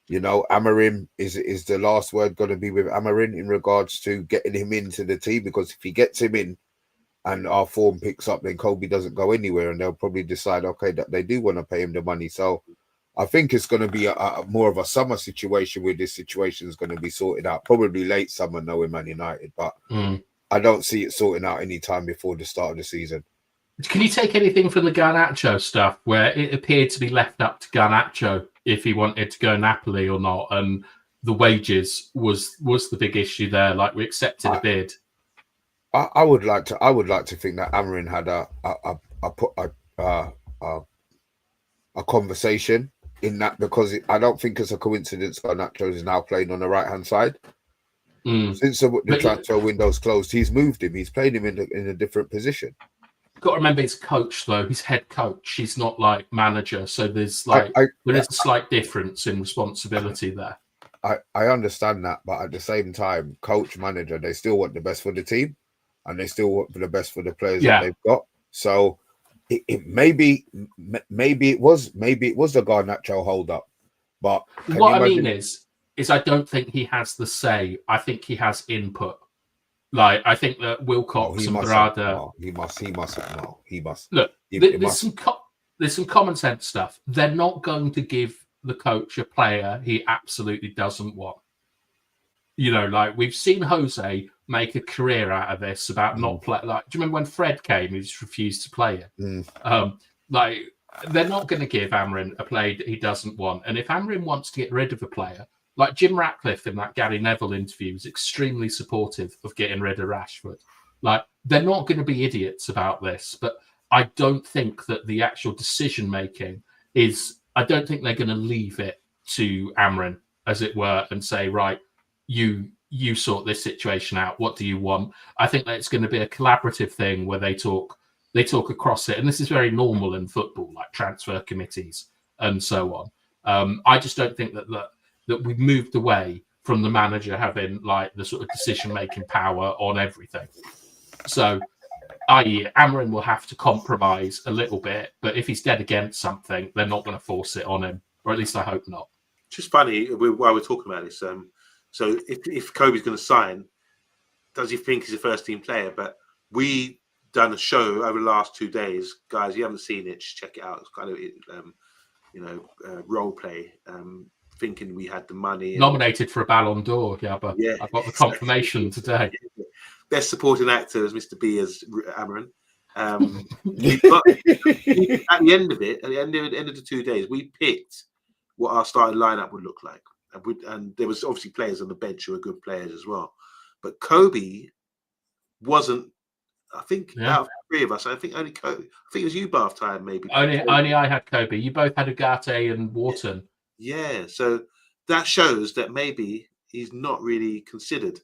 Amorim is the last word going to be with Amorim in regards to getting him into the team, because if he gets him in and our form picks up, then Kobbie doesn't go anywhere, and they'll probably decide, okay, that they do want to pay him the money. So I think it's going to be a more of a summer situation where this situation is going to be sorted out, probably late summer, knowing Man United, but I don't see it sorting out any time before the start of the season. Can you take anything from the Garnacho stuff, where it appeared to be left up to Garnacho if he wanted to go Napoli or not, and the wages was the big issue there? Like, we accepted a bid. I would like to think that Amorim had a conversation in that, because I don't think it's a coincidence Garnacho is now playing on the right hand side. Since the transfer window's closed, he's moved him. He's played him in a different position. Got to remember, he's coach though. He's head coach. He's not like manager. So there's there's a slight difference in responsibility there. I understand that, but at the same time, coach, manager, they still want the best for the team, and they still want the best for the players that they've got. So maybe it was the Garnacho hold up. But what I mean is I don't think he has the say. I think he has input. Like, I think that Wilcox and Brada... He must. Look, there's some common sense stuff. They're not going to give the coach a player he absolutely doesn't want. We've seen Jose make a career out of this about not play. Like, do you remember when Fred came? He just refused to play it. They're not going to give Amorim a player that he doesn't want. And if Amorim wants to get rid of a player, Like Jim Ratcliffe in that Gary Neville interview was extremely supportive of getting rid of Rashford. Like, they're not going to be idiots about this, but I don't think that the actual decision making is. I don't think they're going to leave it to Amorim, as it were, and say, right, you sort this situation out. What do you want? I think that it's going to be a collaborative thing where they talk across it, and this is very normal in football, like transfer committees and so on. I just don't think that we've moved away from the manager having like the sort of decision-making power on everything. So, i.e., Amorim will have to compromise a little bit, but if he's dead against something, they're not going to force it on him, or at least I hope not. Just funny, while we're talking about this, so if Kobbie's going to sign, does he think he's a first-team player? But we done a show over the last 2 days. Guys, you haven't seen it, just check it out. It's kind of, role play. Thinking we had the money. Nominated for a Ballon d'Or, YABBA. Yeah, I've got the confirmation today. Best supporting actor as Mr. B as Amorim. At the end of it, at the end of the 2 days, we picked what our starting lineup would look like, and there was obviously players on the bench who were good players as well. But Kobbie wasn't. I think out of the three of us, I think only Kobbie. I think it was you, BATHTIME, maybe. Only I had Kobbie. You both had Ugarte and Wharton. Yeah, so that shows that maybe he's not really considered.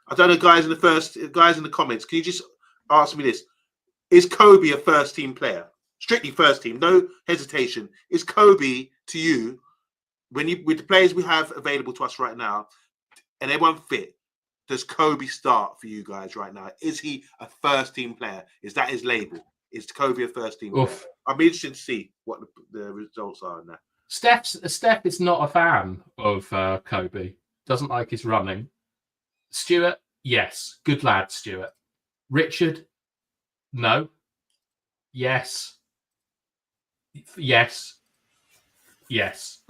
I don't know, guys in the comments, can you just answer me this? Is Kobbie a first-team player? Strictly first team, no hesitation. Is Kobbie to you, with the players we have available to us right now, and everyone fit, does Kobbie start for you guys right now? Is he a first-team player? Is that his label? Is Kobbie a first-team player? I'm interested to see what the results are in that. Steph is not a fan of Kobbie. Doesn't like his running. Stuart, yes. Good lad, Stuart. Richard, no. Yes. Yes. Yes.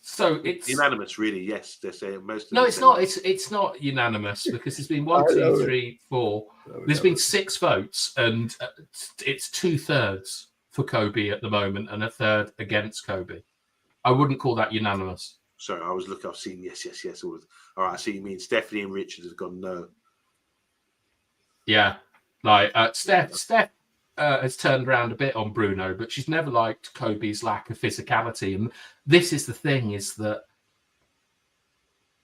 So it's unanimous, really. Yes, they're saying most. No, it's not. It's not unanimous because there's been 1, 2, 3, 4. There's been 6 votes, and it's 2/3 for Kobbie at the moment, and 1/3 against Kobbie. I wouldn't call that unanimous. Sorry, I was looking. I've seen yes. All right, I see you mean Stephanie and Richard have gone no. Yeah, like Steph has turned around a bit on Bruno, but she's never liked Kobbie's lack of physicality. And this is the thing: is that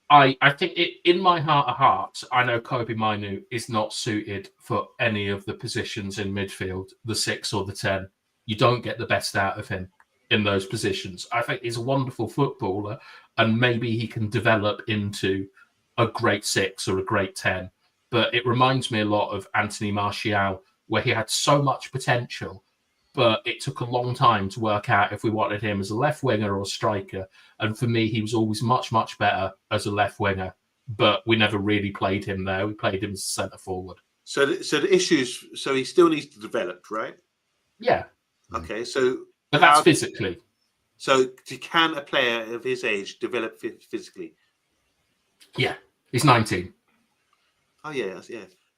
I think in my heart of hearts, I know Kobbie Mainoo is not suited for any of the positions in midfield, the 6 or the 10. You don't get the best out of him in those positions. I think he's a wonderful footballer, and maybe he can develop into a great 6 or a great 10. But it reminds me a lot of Anthony Martial, where he had so much potential, but it took a long time to work out if we wanted him as a left winger or a striker. And for me, he was always much, much better as a left winger, but we never really played him there. We played him as a centre forward. So the issues, so he still needs to develop, right? Yeah. Okay, but that's physically. So can a player of his age develop physically? Yeah, he's 19. Oh yeah.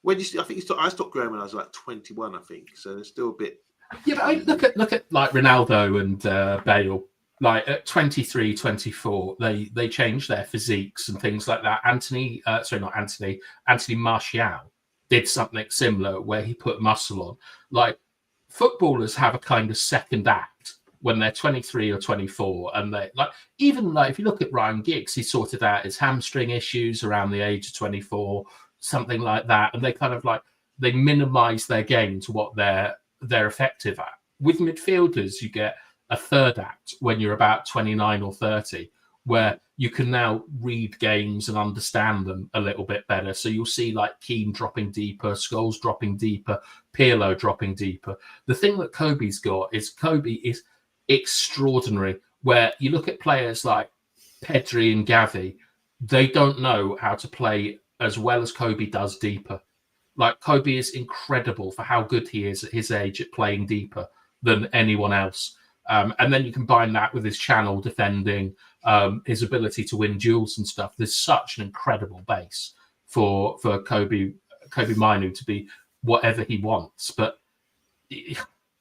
When I stopped growing when I was like 21, I think. So there's still a bit. Yeah, but look at like Ronaldo and Bale. Like at 23, 24, they changed their physiques and things like that. Anthony Martial did something similar where he put muscle on. Like footballers have a kind of second act when they're 23 or 24, and they even if you look at Ryan Giggs, he sorted out his hamstring issues around the age of 24, something like that, and they kind of they minimize their game to what they're effective at. With midfielders, you get a third act when you're about 29 or 30, where you can now read games and understand them a little bit better. So you'll see Keane dropping deeper, Scholes dropping deeper, Pirlo dropping deeper. The thing that Kobbie's got is Kobbie is extraordinary, where you look at players like Pedri and Gavi, they don't know how to play as well as Kobbie does deeper. Kobbie is incredible for how good he is at his age at playing deeper than anyone else. And then you combine that with his channel defending, his ability to win duels and stuff. There's such an incredible base for Kobbie Mainoo to be whatever he wants. But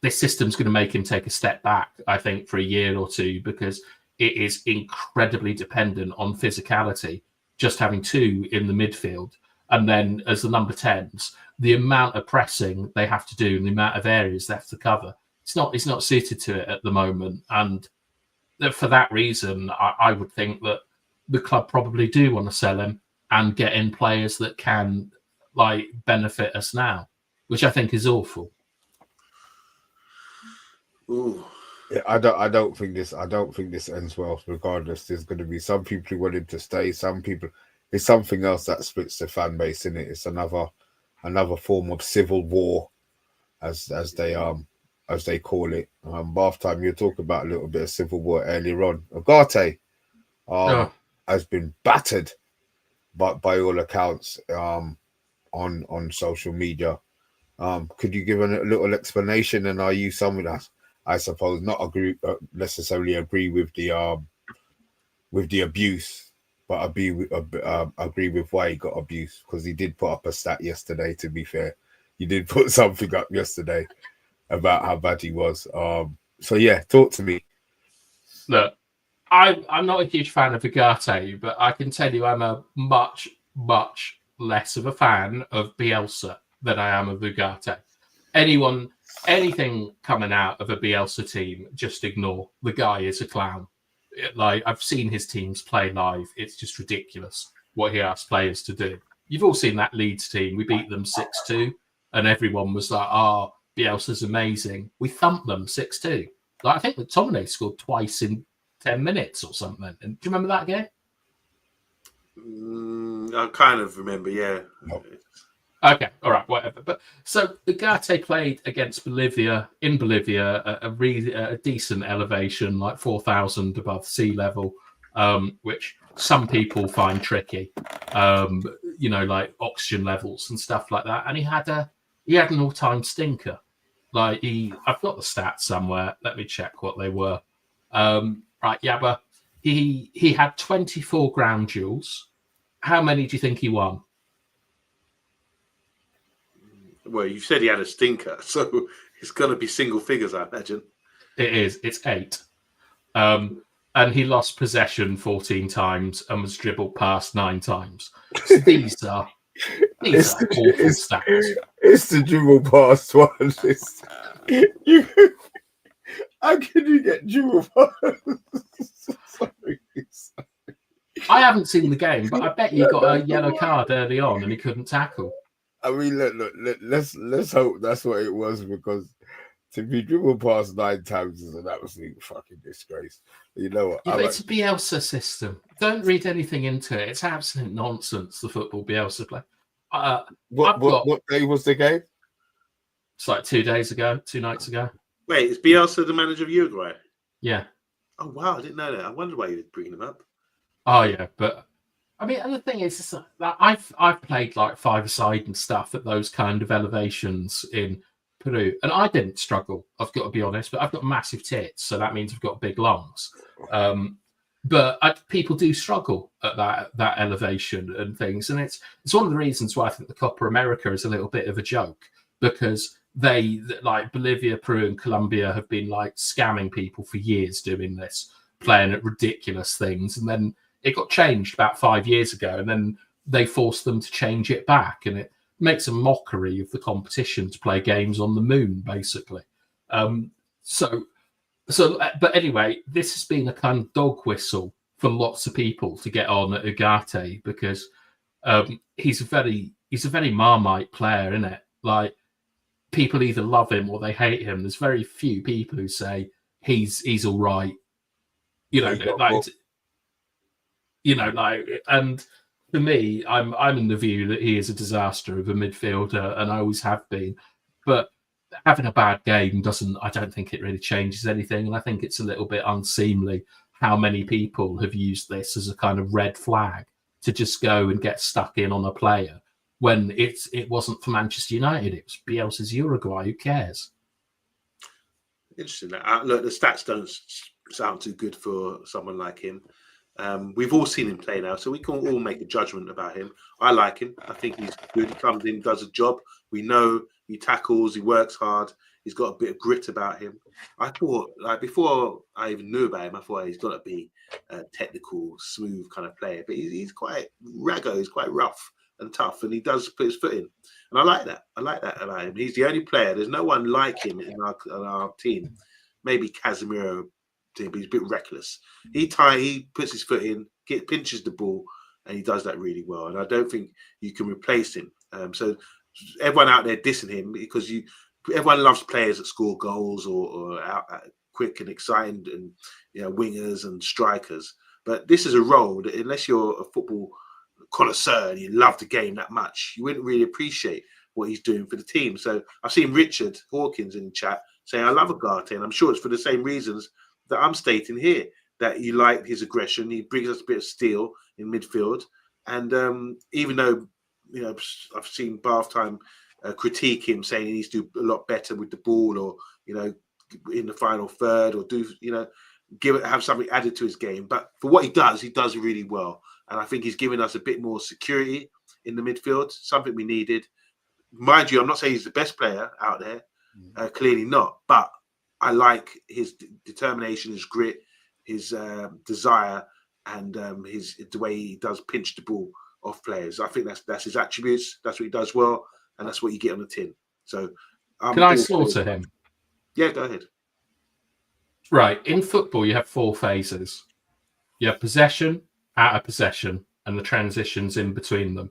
this system's going to make him take a step back, I think, for a year or two, because it is incredibly dependent on physicality, just having two in the midfield. And then as the number 10s, the amount of pressing they have to do and the amount of areas they have to cover, it's not suited to it at the moment. And for that reason, I would think that the club probably do want to sell him and get in players that can like benefit us now, which I think is awful. Ooh. Yeah, I don't think this ends well. Regardless, there's going to be some people who want him to stay. Some people, it's something else that splits the fan base, in it. It's another form of civil war, as they call it. Bath time. You talk about a little bit of civil war earlier on. Ugarte has been battered, but by all accounts, on social media. Could you give a little explanation? And are you someone that, I suppose, not necessarily agree with the abuse, but agree with why he got abused? Because he did put up a stat yesterday. To be fair, he did put something up yesterday about how bad he was. So yeah, talk to me. Look, I'm not a huge fan of Ugarte, but I can tell you I'm a much less of a fan of Bielsa than I am of Ugarte. Anything coming out of a Bielsa team, just ignore. The guy is a clown. Like, I've seen his teams play live. It's just ridiculous what he asks players to do. You've all seen that Leeds team. We beat them 6-2, and everyone was like, "Oh, Bielsa's amazing." We thumped them 6-2. Like, I think McTominay scored twice in 10 minutes or something. And do you remember that game? I kind of remember, yeah. No. Okay, all right, whatever. But so Ugarte played against Bolivia in Bolivia, a decent elevation, like 4,000 above sea level, which some people find tricky. Like oxygen levels and stuff like that. And he had an all-time stinker. Like I've got the stats somewhere. Let me check what they were. Right, Yabba. He had 24 ground duels. How many do you think he won? Well, you said he had a stinker, so it's going to be single figures, I imagine. It is. It's 8. And he lost possession 14 times and was dribbled past 9 times. So these are awful stats. It's the dribble past one. How can you get dribble past? Sorry. I haven't seen the game, but I bet he got a yellow card early on and he couldn't tackle. I mean, let's hope that's what it was, because to be dribbled past 9 times is an absolute fucking disgrace. You know what? Yeah, but it's a Bielsa system. Don't read anything into it. It's absolute nonsense, the football Bielsa play. What day was the game? It's like 2 nights ago. Wait, is Bielsa the manager of Uruguay? Yeah. Oh, wow, I didn't know that. I wondered why you were bringing him up. Oh, yeah, but I mean, and the thing is that I've played like 5-a-side and stuff at those kind of elevations in Peru, and I didn't struggle. I've got to be honest, but I've got massive tits, so that means I've got big lungs. But people do struggle at that elevation and things, and it's one of the reasons why I think the Copa America is a little bit of a joke, because they, like Bolivia, Peru, and Colombia, have been like scamming people for years doing this, playing at ridiculous things, and then it got changed about 5 years ago, and then they forced them to change it back, and it makes a mockery of the competition to play games on the moon, basically. But anyway, this has been a kind of dog whistle for lots of people to get on at Ugarte, because he's a very Marmite player, isn't it? Like, people either love him or they hate him. There's very few people who say he's all right. And for me, I'm in the view that he is a disaster of a midfielder, and I always have been. But having a bad game I don't think it really changes anything. And I think it's a little bit unseemly how many people have used this as a kind of red flag to just go and get stuck in on a player when it wasn't for Manchester United. It was Bielsa's Uruguay. Who cares? Interesting. Look, the stats don't sound too good for someone like him. We've all seen him play now, so we can all make a judgment about him. I like him. I think he's good. He comes in, does a job. We know he tackles, he works hard. He's got a bit of grit about him. I thought, like, before I even knew about him, I thought he's got to be a technical, smooth kind of player. But he's quite raggo. He's quite rough and tough, and he does put his foot in. And I like that. I like that about him. He's the only player. There's no one like him in our team. Maybe Casemiro, but he's a bit reckless. He puts his foot in, pinches the ball, and he does that really well. And I don't think you can replace him. So everyone out there dissing him because everyone loves players that score goals or quick and exciting, and wingers and strikers. But this is a role that, unless you're a football connoisseur and you love the game that much, you wouldn't really appreciate what he's doing for the team. So I've seen Richard Hawkins in the chat saying, I love Ugarte, and I'm sure it's for the same reasons that I'm stating here, that you like his aggression. He brings us a bit of steel in midfield. And even though, I've seen BATHTIME critique him, saying he needs to do a lot better with the ball, or, in the final third, or have something added to his game. But for what he does really well. And I think he's given us a bit more security in the midfield, something we needed. Mind you, I'm not saying he's the best player out there, clearly not. But I like his determination, his grit, his desire, and the way he does pinch the ball off players. I think that's his attributes. That's what he does well, and that's what you get on the tin. So, can I slaughter him? Yeah, go ahead. Right. In football, you have 4 phases. You have possession, out of possession, and the transitions in between them.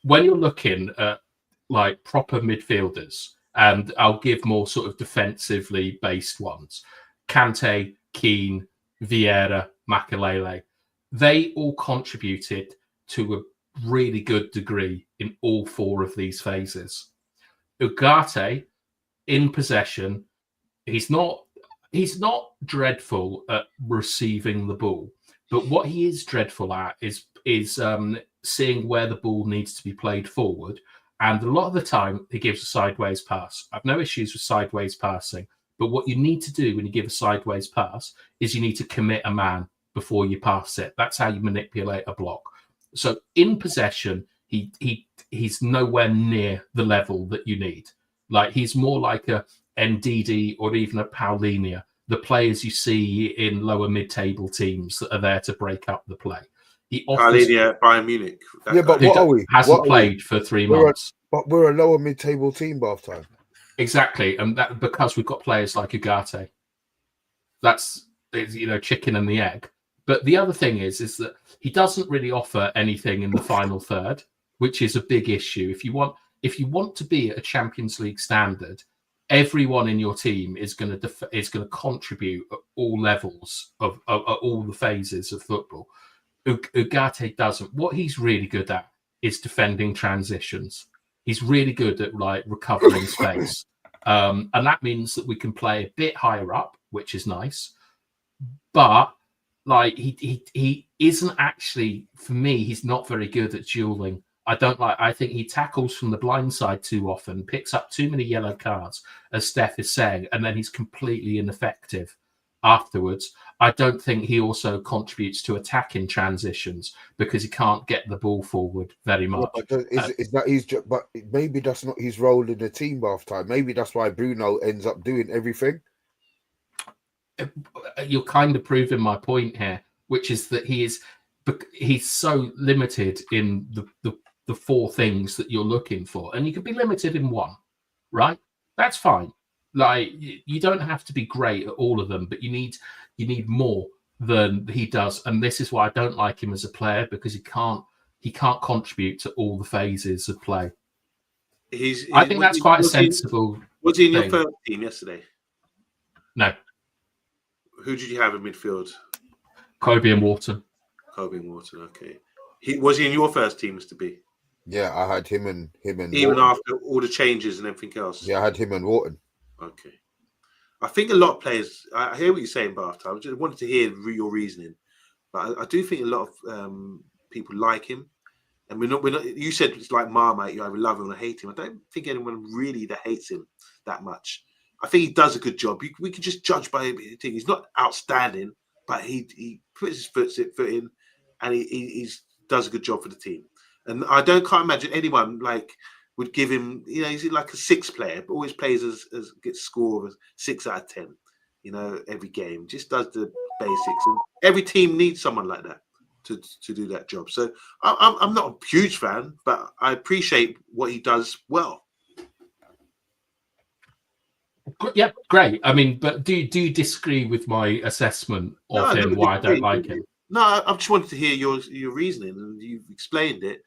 When you're looking at like proper midfielders, and I'll give more sort of defensively based ones, Kante, Keane, Vieira, Makelele, they all contributed to a really good degree in all 4 of these phases. Ugarte, in possession, he's not dreadful at receiving the ball, but what he is dreadful at is seeing where the ball needs to be played forward. And a lot of the time, he gives a sideways pass. I've no issues with sideways passing, but what you need to do when you give a sideways pass is you need to commit a man before you pass it. That's how you manipulate a block. So in possession, he's nowhere near the level that you need. Like, he's more like a Ndidi or even a Paulinho, the players you see in lower mid-table teams that are there to break up the play. He offers, Paulinho, Bayern Munich. Yeah, but what are we? Hasn't played for 3 months. But we're a lower mid-table team, BATHTIME. Exactly, and that because we've got players like Ugarte. That's, chicken and the egg. But the other thing is that he doesn't really offer anything in the final third, which is a big issue. If you want to be at a Champions League standard, everyone in your team is going to contribute at all levels of all the phases of football. Ugarte doesn't. What he's really good at is defending transitions. He's really good at recovering space, and that means that we can play a bit higher up, which is nice. But he isn't actually, for me, he's not very good at dueling. I think he tackles from the blind side too often, picks up too many yellow cards, as Steph is saying, and then he's completely ineffective afterwards. I don't think he also contributes to attacking transitions because he can't get the ball forward very much. But maybe that's not his role in the team, BATHTIME. Maybe that's why Bruno ends up doing everything. You're kind of proving my point here, which is that he's so limited in the 4 things that you're looking for, and you could be limited in 1, right? That's fine. You don't have to be great at all of them, but you need more than he does, and this is why I don't like him as a player, because he can't contribute to all the phases of play. I think that's quite a sensible. Was he in your first team yesterday? No. Who did you have in midfield? KOBBIE and Wharton. KOBBIE and Wharton. Okay. Was he in your first team, Mr. B? Yeah, I had him and even Wharton. after all the changes and everything else. Yeah, I had him and Wharton. Okay. I think a lot of players. I hear what you're saying, BATHTIME. I just wanted to hear your reasoning, but I do think a lot of people like him, and we're not. You said it's like Marmite. You either love him or hate him. I don't think anyone really that hates him that much. I think he does a good job. We can just judge by him. He's not outstanding, but he puts his foot in, and he does a good job for the team. And I can't imagine anyone would give him, he's like a 6 player, but always plays as gets score of 6 out of 10, every game. Just does the basics, and every team needs someone like that to do that job. So I'm not a huge fan, but I appreciate what he does well. Yeah, great. I mean, but do you disagree with my assessment of him? Why I don't like him? No, I just wanted to hear your reasoning, and you've explained it.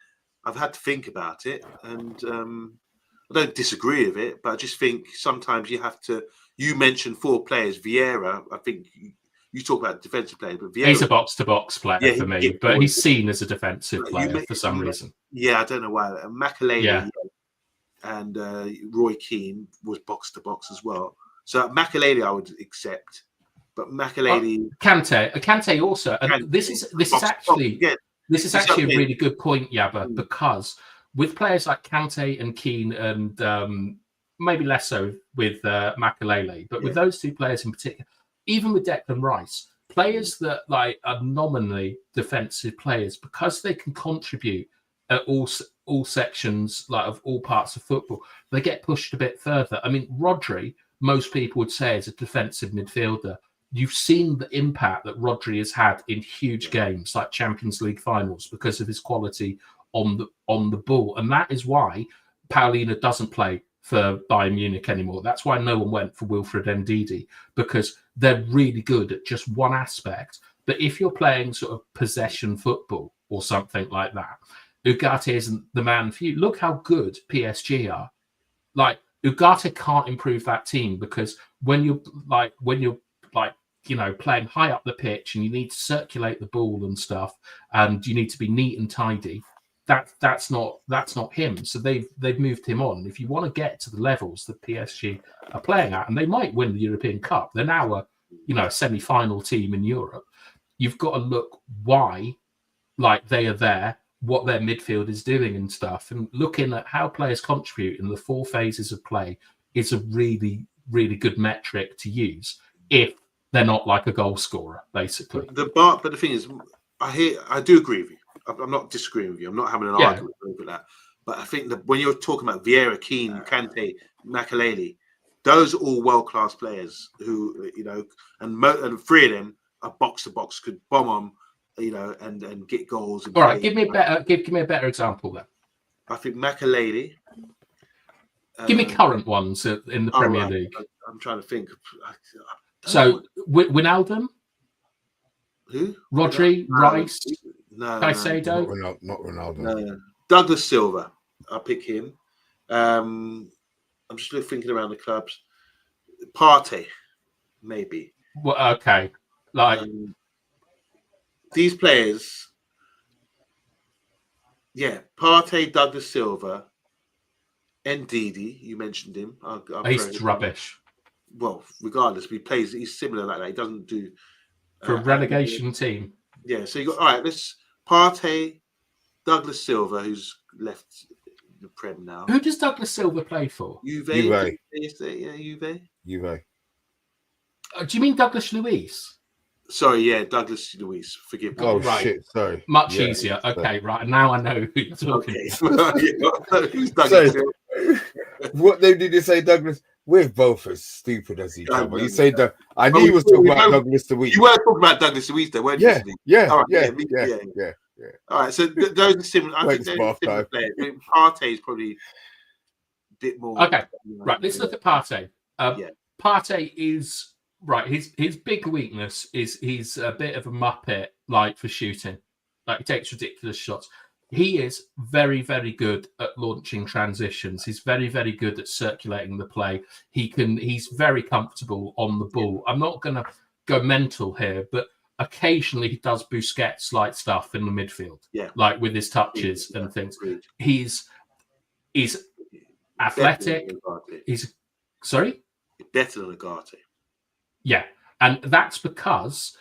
I've had to think about it, and I don't disagree with it, but I just think sometimes you have to. You mentioned 4 players. Vieira, I think you talk about defensive player, but Vieira, he's a box-to-box player for me, but he's seen as a defensive player for some reason. Yeah, I don't know why. Makelele and Roy Keane was box-to-box as well. So Makelele I would accept, but Makelele, Kante also. And this is actually a really good point, Yabba, because with players like Kante and Keane, and maybe less so with Makelele, but with those 2 players in particular, even with Declan Rice, players that are nominally defensive players, because they can contribute at all sections, of all parts of football, they get pushed a bit further. I mean, Rodri, most people would say, is a defensive midfielder. You've seen the impact that Rodri has had in huge games like Champions League finals because of his quality on the ball, and that is why Paulina doesn't play for Bayern Munich anymore. That's why no one went for Wilfred Ndidi, because they're really good at just one aspect. But if you're playing sort of possession football or something like that, Ugarte isn't the man for you. Look how good PSG are. Ugarte can't improve that team, because when you're playing high up the pitch and you need to circulate the ball and stuff, and you need to be neat and tidy, that's not him. So they've moved him on. If you want to get to the levels that PSG are playing at, and they might win the European Cup, they're now a semi-final team in Europe. You've got to look why they are there, what their midfield is doing and stuff, and looking at how players contribute in the 4 phases of play is a really, really good metric to use if they're not like a goal scorer, basically. But the thing is, I do agree with you. I'm not disagreeing with you. I'm not having an argument over that. But I think that when you're talking about Vieira, Keane, Kante, Makelele, those are all world-class players who, and 3 of them are box-to-box, could bomb on, and get goals. And all right, give me a better example then. I think Makelele. Give me current ones in the Premier League. I'm trying to think. So Wijnaldum, who? Rodri, Rice, no, Caicedo, not Ronaldo. No. Douglas Silva. I'll pick him. I'm just thinking around the clubs. Partey, maybe. Well, okay, these players. Yeah, Partey, Douglas Silva, Ndidi. You mentioned him. He's rubbish. Well, regardless, he's similar like that. He doesn't do for a relegation team. Yeah, so you got all right. Let's Partey, Douglas Silva, who's left the Prem now. Who does Douglas Silva play for? Juve. Yeah, Juve. Do you mean Douglas Luiz? Sorry, yeah, Douglas Luiz. Forgive me. Oh right. shit! Sorry. Much easier. Okay, right. Now I know who you're talking. Okay. Who's Douglas Silva? What name did you say, Douglas? We're both as stupid as each other. You say that. I knew you was talking about Douglas Luiz. You were talking about Douglas Luiz, though, weren't you? Yeah. All right, yeah. All right, so those are similar. I think they're similar players. Partey is probably a bit more. Okay, right. Let's look at Partey. Partey is right. His big weakness is he's a bit of a muppet, for shooting. He takes ridiculous shots. He is very, very good at launching transitions. He's very, very good at circulating the play. He's very comfortable on the ball. I'm not going to go mental here, but occasionally he does Busquets-like stuff in the midfield, with his touches and things. He's athletic. He's better than Ugarte. Yeah, and that's because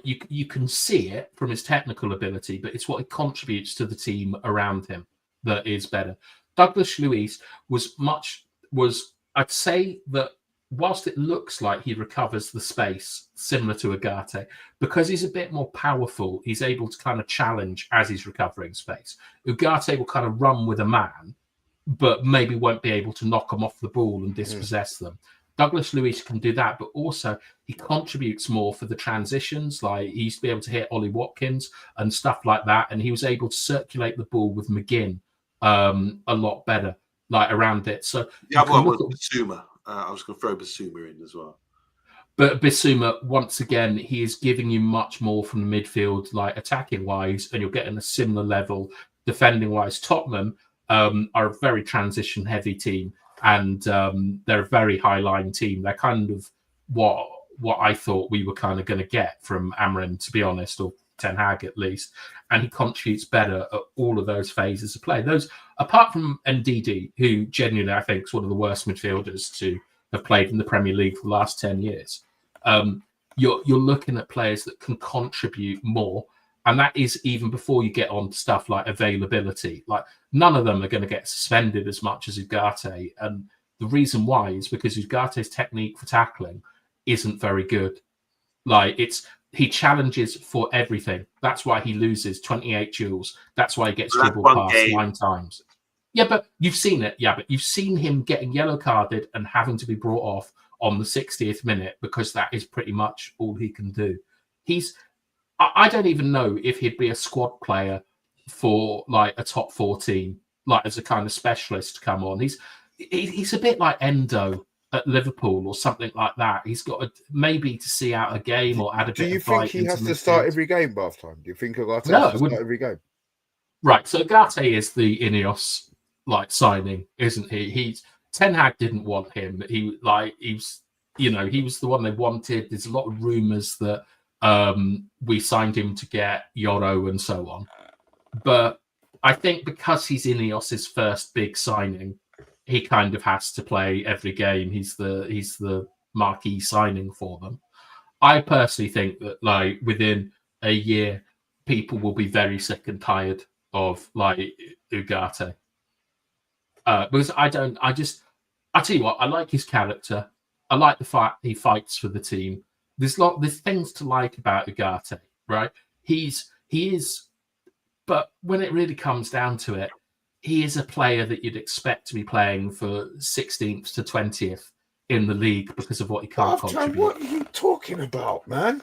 you can see it from his technical ability, but it's what he contributes to the team around him that is better. Douglas Luiz I'd say that whilst it looks like he recovers the space similar to Ugarte, because he's a bit more powerful, he's able to kind of challenge as he's recovering space. Ugarte will kind of run with a man, but maybe won't be able to knock them off the ball and dispossess them. Douglas Luiz can do that, but also he contributes more for the transitions. Like he used to be able to hit Ollie Watkins and stuff like that, and he was able to circulate the ball with McGinn a lot better, like around it. So the other one was Bissouma. I was going to throw Bissouma in as well. But Bissouma, once again, he is giving you much more from the midfield, like attacking wise, and you're getting a similar level defending wise. Tottenham are a very transition heavy team. And they're a very high line team. They're kind of what I thought we were kind of going to get from Amorim, to be honest, or Ten Hag at least. And he contributes better at all of those phases of play. Those, apart from Ndidi, who genuinely I think is one of the worst midfielders to have played in the Premier League for the last 10 years. You're looking at players that can contribute more. And that is even before you get on to stuff like availability. Like none of them are going to get suspended as much as Ugarte. And the reason why is because Ugate's technique for tackling isn't very good. Like he challenges for everything. That's why he loses 28 duels. That's why he gets dribbled past 9 times. Yeah, but you've seen it. Yeah, but you've seen him getting yellow carded and having to be brought off on the 60th minute because that is pretty much all he can do. I don't even know if he'd be a squad player for like a top 14, like as a kind of specialist to come on. He's a bit like Endo at Liverpool or something like that. He's got maybe to see out a game or add a bit of. Do you think he has to start every game, Bathtime? Do you think Ugarte has to start every game? Right. So Ugarte is the Ineos like signing, isn't he? Ten Hag didn't want him. He was the one they wanted. There's a lot of rumours that we signed him to get Yoro and so on. But I think because he's Ineos's first big signing, he kind of has to play every game. He's the marquee signing for them. I personally think that like within a year, people will be very sick and tired of like Ugarte. Because I tell you what, I like his character. I like the fact he fights for the team. There's things to like about Ugarte, right? He is, but when it really comes down to it, he is a player that you'd expect to be playing for 16th to 20th in the league because of what he can't contribute. What are you talking about, man?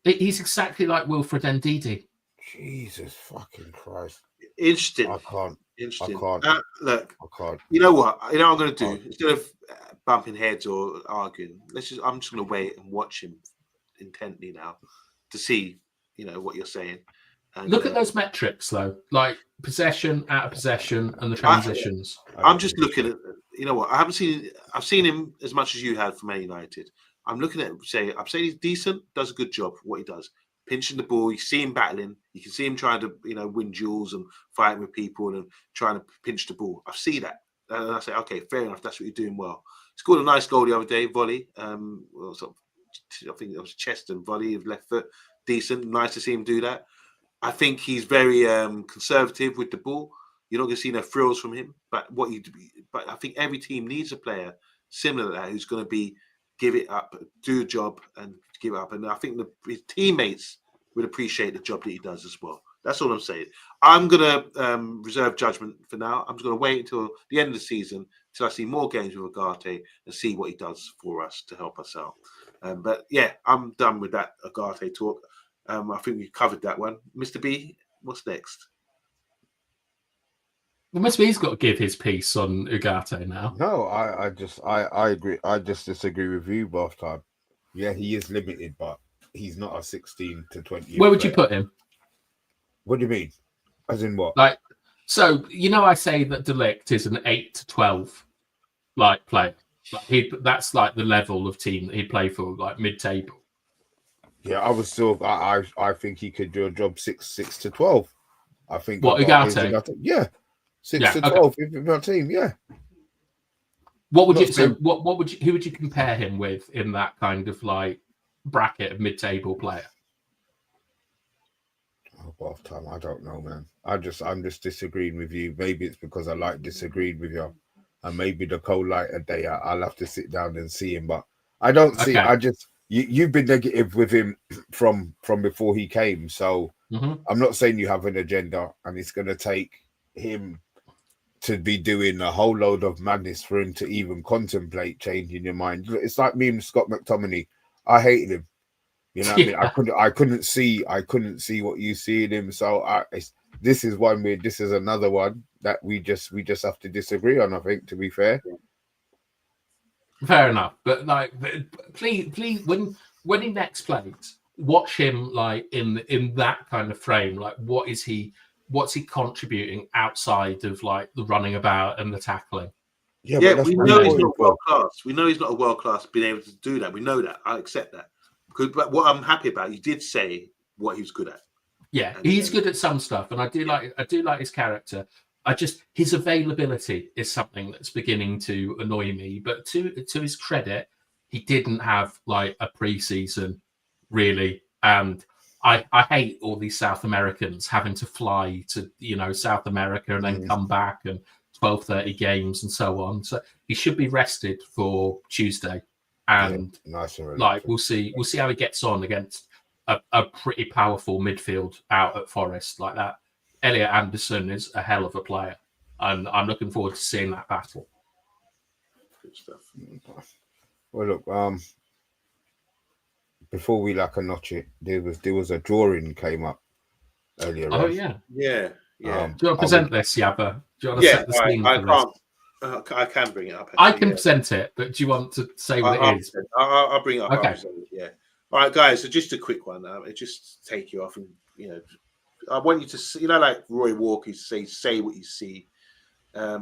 He's exactly like Wilfred Ndidi. Jesus fucking Christ! Interesting. I can't. Interesting. I can't. Look, I can't. You know what? You know what I'm going to do? Instead of bumping heads or arguing, I'm just going to wait and watch him intently now to see, what you're saying. And, look at those metrics though, like possession, out of possession, and the transitions. I'm just looking at, I've seen him as much as you had from Man United. I'm looking at him, I'm saying he's decent, does a good job for what he does. Pinching the ball, you see him battling, you can see him trying to, win duels and fighting with people and trying to pinch the ball. I see that. And I say, okay, fair enough, that's what you're doing well. He scored a nice goal the other day, volley. I think it was chest and volley of left foot. Decent, nice to see him do that. I think he's very conservative with the ball. You're not going to see no frills from him. But I think every team needs a player similar to that who's going to give it up, do a job, and give it up. And I think his teammates would appreciate the job that he does as well. That's all I'm saying. I'm going to reserve judgment for now. I'm just going to wait until the end of the season till I see more games with Ugarte and see what he does for us to help us out. But yeah, I'm done with that Ugarte talk. I think we covered that one. Mr. B, what's next? Well, Mr. B's got to give his piece on Ugarte now. No, I agree. I just disagree with you, Bathtime. Yeah, he is limited, but he's not a 16 to 20. Where would you put him? What do you mean? As in what? Like, so I say that De Ligt is an 8 to 12 like player. Like that's like the level of team that he'd play for, like mid-table. Yeah, I think he could do a job 6 to 12. I think. What, Ugarte? Yeah, 6 to 12 in my team. Yeah. What would who would you compare him with in that kind of like bracket of mid-table player? Both time, I don't know, man. I'm just disagreeing with you. Maybe it's because I like disagreeing with you, and maybe the co-lighter day I'll have to sit down and see him. But I don't see. I just you've been negative with him from before he came. So I'm not saying you have an agenda, and it's going to take him to be doing a whole load of madness for him to even contemplate changing your mind. It's like me and Scott McTominay. I hated him. You know what I mean? I couldn't see what you see in him. So this is another one that we just have to disagree on, I think, to be fair. Fair enough. But like, please, when he next plays, watch him like in that kind of frame. Like, what's he contributing outside of like the running about and the tackling? Yeah, we know he's not world class. We know he's not a world class being able to do that. We know that. I accept that. But what I'm happy about, you did say what he was good at. Yeah, he's good at some stuff, and I do like his character. His availability is something that's beginning to annoy me. But to his credit, he didn't have like a preseason really, and I hate all these South Americans having to fly to South America and then come back and 12:30 games and so on. So he should be rested for Tuesday. And we'll see how he gets on against a pretty powerful midfield out at Forest like that. Elliot Anderson is a hell of a player, and I'm looking forward to seeing that battle. Good stuff. Well, look, before we notch it, there was a drawing came up earlier. Oh yeah. Do you want to present this, Yabba? Do you want to set the scene for this? I can bring it up. Actually, I can present it, but do you want to say what it is? I'll bring it up. Okay. All right, guys. So just a quick one. It just take you off, and I want you to, like Roy Walker used to say what you see. I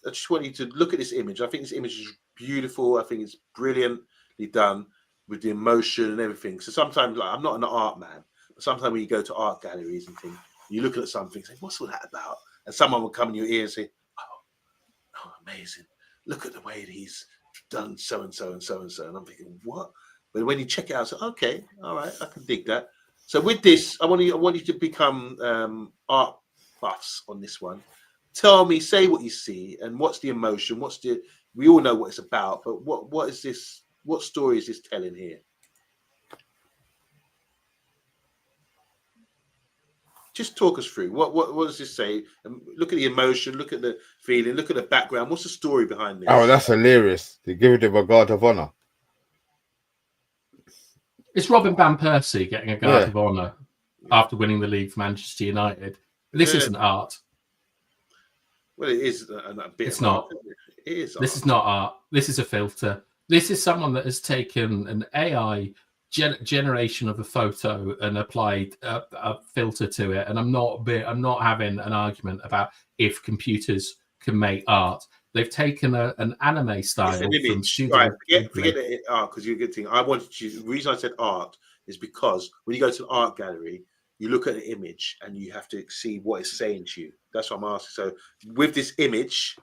just want you to look at this image. I think this image is beautiful. I think it's brilliantly done with the emotion and everything. So sometimes, I'm not an art man, but sometimes when you go to art galleries and things, you look at something, and say, "What's all that about?" And someone will come in your ear and say, "Oh, amazing! Look at the way that he's done so and so and so and so." And I'm thinking, "What?" But when you check it out, so okay, all right, I can dig that. So with this, I want you to become art buffs on this one. Tell me, say what you see, and what's the emotion? We all know what it's about, but what is this? What story is this telling here? Just talk us through. What does this say? Look at the emotion. Look at the feeling. Look at the background. What's the story behind this? Oh, that's hilarious! They give it a guard of honor. It's Robin van Persie getting a guard of honor after winning the league for Manchester United. This isn't art. Well, it is a bit. It's not. It is. This is not art. This is a filter. This is someone that has taken an AI generation of a photo and applied a filter to it. And I'm not having an argument about if computers can make art. They've taken an anime style from Studio. Right, forget it art, because you're a good thing. The reason I said art is because when you go to an art gallery, you look at the image and you have to see what it's saying to you. That's what I'm asking. So with this image,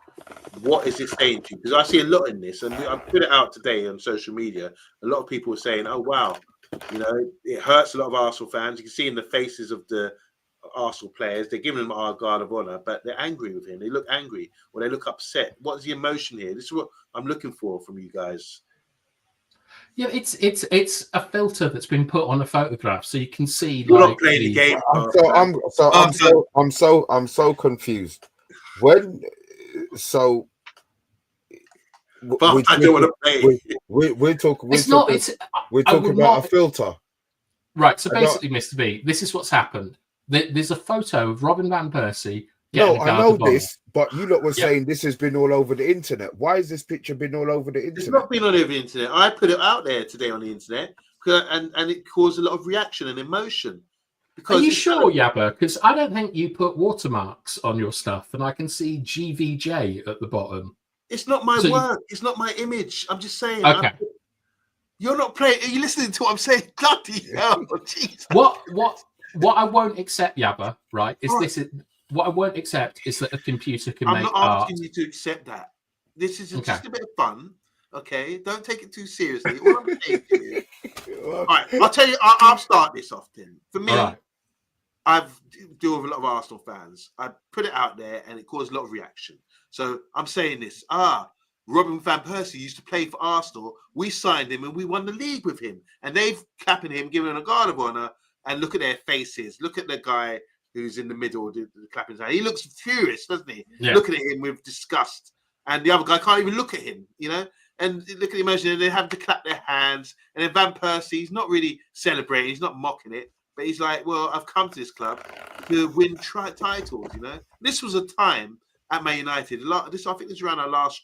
what is it saying to you? Because I see a lot in this, and I put it out today on social media. A lot of people are saying, "Oh wow, it hurts a lot of Arsenal fans." You can see in the faces of the Arsenal players, they're giving him our guard of honor, but they're angry with him. They look angry or they look upset. What is the emotion here? This is what I'm looking for from you guys. Yeah, it's a filter that's been put on a photograph, so you can see. You're not playing the game. I'm so confused. We're talking about a filter, right? So basically, Mr. B, this is what's happened. There's a photo of Robin van Persie. No, I know this, but you lot were saying this has been all over the internet. Why has this picture been all over the internet? It's not been all over the internet. I put it out there today on the internet, and it caused a lot of reaction and emotion. Are you sure, Yabba? Because I don't think you put watermarks on your stuff, and I can see GVJ at the bottom. It's not my work. It's not my image. I'm just saying. Okay. You're not playing. Are you listening to what I'm saying? Bloody hell! Jesus. What I won't accept, Yabba, right, what I won't accept is that a computer can make art. I'm not asking you to accept that. This is just a bit of fun, okay? Don't take it too seriously. All I'm saying to you. All right, I'll tell you. I'll start this off then. For me, I've dealt with a lot of Arsenal fans. I put it out there, and it caused a lot of reaction. So I'm saying this. Robin van Persie used to play for Arsenal. We signed him, and we won the league with him. And they've capping him, giving him a guard of honor. And look at their faces. Look at the guy who's in the middle, the clapping his hand. He looks furious, doesn't he? Yeah. Looking at him with disgust, and the other guy can't even look at him, you know. And look at the emotion, and they have to clap their hands. And then Van Persie, he's not really celebrating, he's not mocking it, but he's like, well, I've come to this club to win titles, you know. This was a time at Man United. I think this was around our last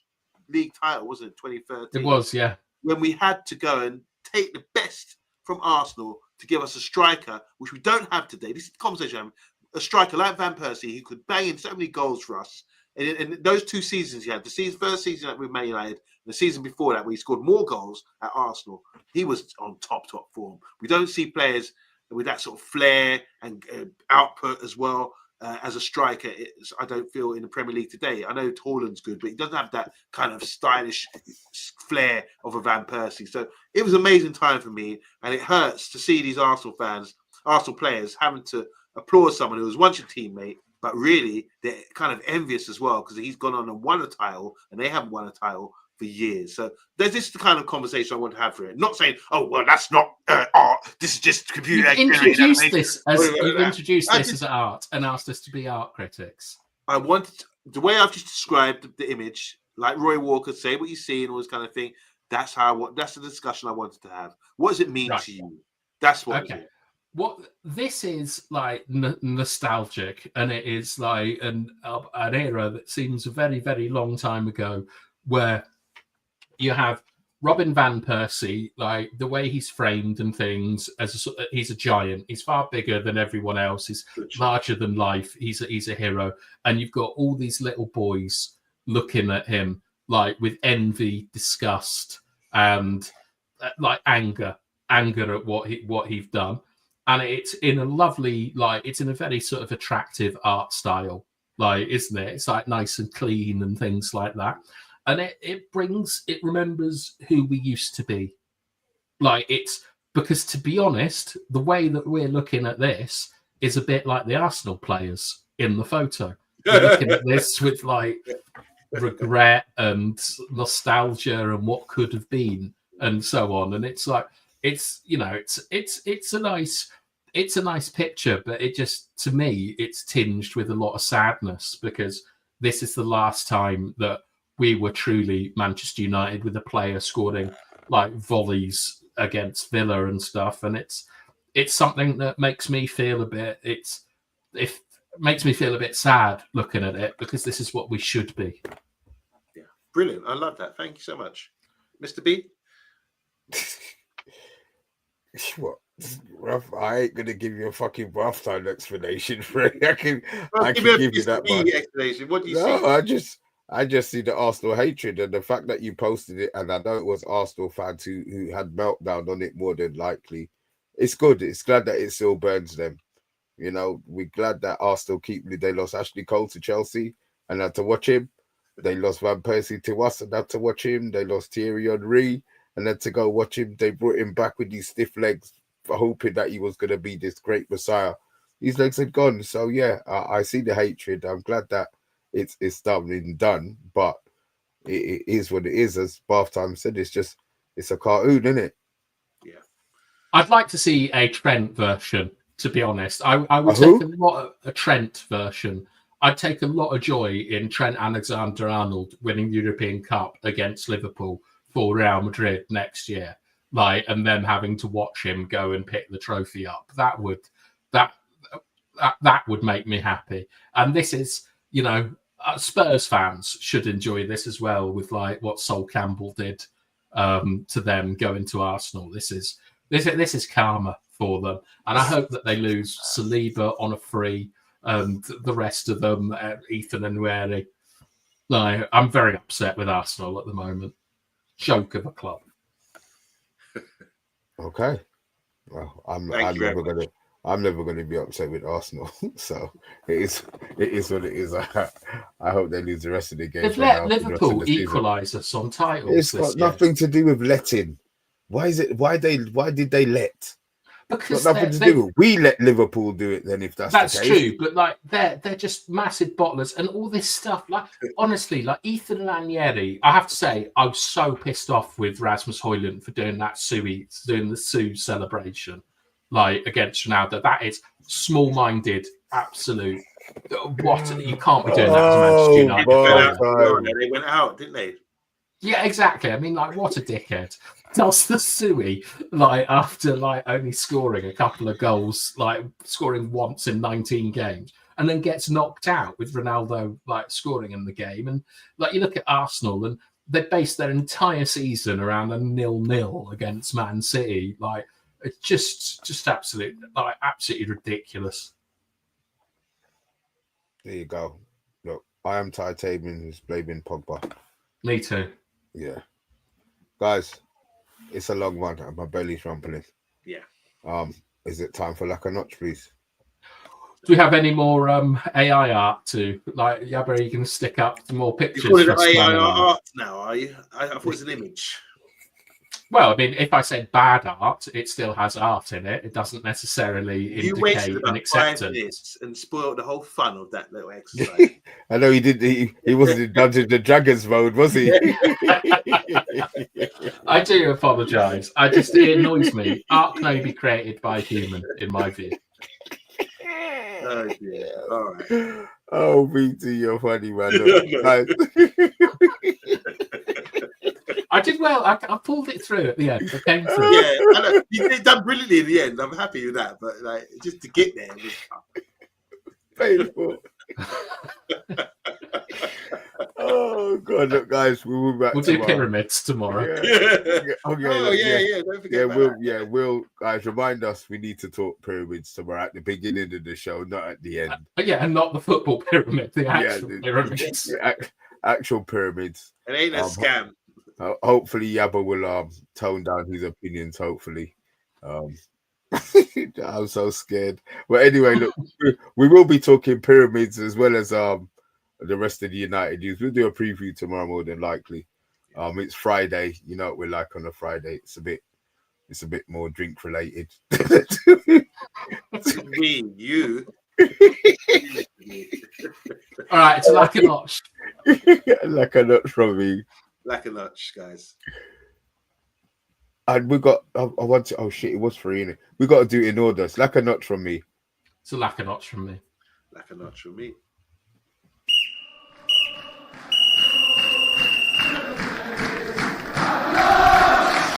league title, wasn't it? 2013. It was, yeah. When we had to go and take the best from Arsenal to give us a striker, which we don't have today. This is the conversation. A striker like Van Persie, who could bang in so many goals for us. And those 2 seasons he had, first season with Man United, the season before that, where he scored more goals at Arsenal, he was on top form. We don't see players with that sort of flair and output as well as a striker. I don't feel in the Premier League today. I know Haaland's good, but he doesn't have that kind of stylish flair of a Van Persie. So it was an amazing time for me, and it hurts to see these Arsenal players having to applaud someone who was once your teammate, but really they're kind of envious as well because he's gone on and won a title, and they haven't won a title for years. So this is the kind of conversation I want to have for it. Not saying, oh well, that's not art. This is just computer. You've introduced this as art and asked us to be art critics. I wanted the way I've just described the image, like Roy Walker, say what you see and all this kind of thing. That's the discussion I wanted to have. What does it mean to you? That's what. Okay. What this is like nostalgic, and it is like an era that seems a very, very long time ago, where you have Robin Van Persie, like the way he's framed and things, he's a giant. He's far bigger than everyone else. He's larger than life. He's a hero, and you've got all these little boys looking at him like with envy, disgust, and like anger at what he's done. And it's in a lovely, like, it's in a very sort of attractive art style, like, isn't it? It's like nice and clean and things like that. And it remembers who we used to be. Like, it's because, to be honest, the way that we're looking at this is a bit like the Arsenal players in the photo. We're looking at this with like regret and nostalgia and what could have been and so on. And it's like, it's a nice picture, but it just, to me, it's tinged with a lot of sadness because this is the last time that we were truly Manchester United with a player scoring like volleys against Villa and stuff. And it's something that makes me feel a bit, makes me feel a bit sad looking at it because this is what we should be. Yeah, brilliant. I love that. Thank you so much. Mr. B? What? I ain't gonna give you a fucking BATHTIME explanation for it. I can give you that much. Explanation. What do you see? I just see the Arsenal hatred, and the fact that you posted it, and I know it was Arsenal fans who had meltdown on it more than likely. It's good. It's glad that it still burns them. You know, we're glad that Arsenal they lost Ashley Cole to Chelsea and had to watch him. They lost Van Persie to us and had to watch him. They lost Thierry Henry and had to go watch him. They brought him back with these stiff legs, hoping that he was going to be this great messiah. His legs had gone. So, yeah, I see the hatred. I'm glad that it's done, but it is what it is. As BATHTIME said, it's a cartoon, isn't it? Yeah. I'd like to see a Trent version, to be honest. I would take a Trent version. I'd take a lot of joy in Trent Alexander-Arnold winning the European Cup against Liverpool for Real Madrid next year, like, and then having to watch him go and pick the trophy up. That would make me happy. And this is, you know, Spurs fans should enjoy this as well, with like what Sol Campbell did to them going to Arsenal. This is karma for them, and I hope that they lose Saliba on a free, and the rest of them, Ethan and Nueri. No, I'm very upset with Arsenal at the moment. Joke of a club. Okay, well, I'm never gonna be upset with Arsenal. So it is what it is. I hope they lose the rest of the game. They've let Liverpool equalise us on titles. It's got nothing to do with letting. Why did they let? Because it's got nothing to do with. We let Liverpool do it then, if that's the case. True, but like they're just massive bottlers and all this stuff. Like, honestly, like Ethan Lanieri, I have to say, I was so pissed off with Rasmus Højlund for doing the Sue celebration, like, against Ronaldo. That is small-minded absolute. What you can't be doing that as a Manchester United player. They went out, didn't they? Yeah, exactly. I mean, like, what a dickhead. Does the Suey, like, after, like, only scoring a couple of goals, like, scoring once in 19 games, and then gets knocked out with Ronaldo, like, scoring in the game. And, like, you look at Arsenal, and they based their entire season around a 0-0 against Man City. Like, it's just absolutely ridiculous. There you go. Look, I am Ty Tabin, who's blaming Pogba. Me too. Yeah. Guys, it's a long one and my belly's rumbling. Yeah. Is it time for like a notch, please? Do we have any more AI art to, like, Yabba, are you going to stick up some more pictures? You're calling it AI art now, are you? I thought it was an image. Well, I mean, if I said bad art, it still has art in it. It doesn't necessarily You indicate wasted about an acceptance. 5 minutes and spoiled the whole fun of that little exercise. I know he did. He wasn't in Dungeons and Dragons mode, was he? I do apologise. It annoys me. Art can only be created by a human, in my view. Oh dear. All right. Oh, BT, you're funny, man. Look, guys. I did well. I pulled it through at the end. I came through. Yeah, I know. You did done brilliantly in the end. I'm happy with that, but like just to get there was painful. Oh god, look, guys, we'll be back. We'll do pyramids tomorrow. Yeah. Okay, Don't forget. We'll guys remind us we need to talk pyramids tomorrow at the beginning of the show, not at the end. And not the football pyramid, the actual pyramids. Actual pyramids. It ain't a scam. Hopefully Yabba will tone down his opinions, hopefully. I'm so scared. But anyway, look, we will be talking pyramids as well as the rest of the United news. We'll do a preview tomorrow more than likely. It's Friday, you know what we're like on a Friday. It's a bit more drink related. You. All right, it's like a notch. Like a notch from me. Like a notch, guys. And we got. I want to. Oh shit! It was free, innit? We got to do it in order. It's like a notch from me. It's a lack of notch from me. Like a notch from me.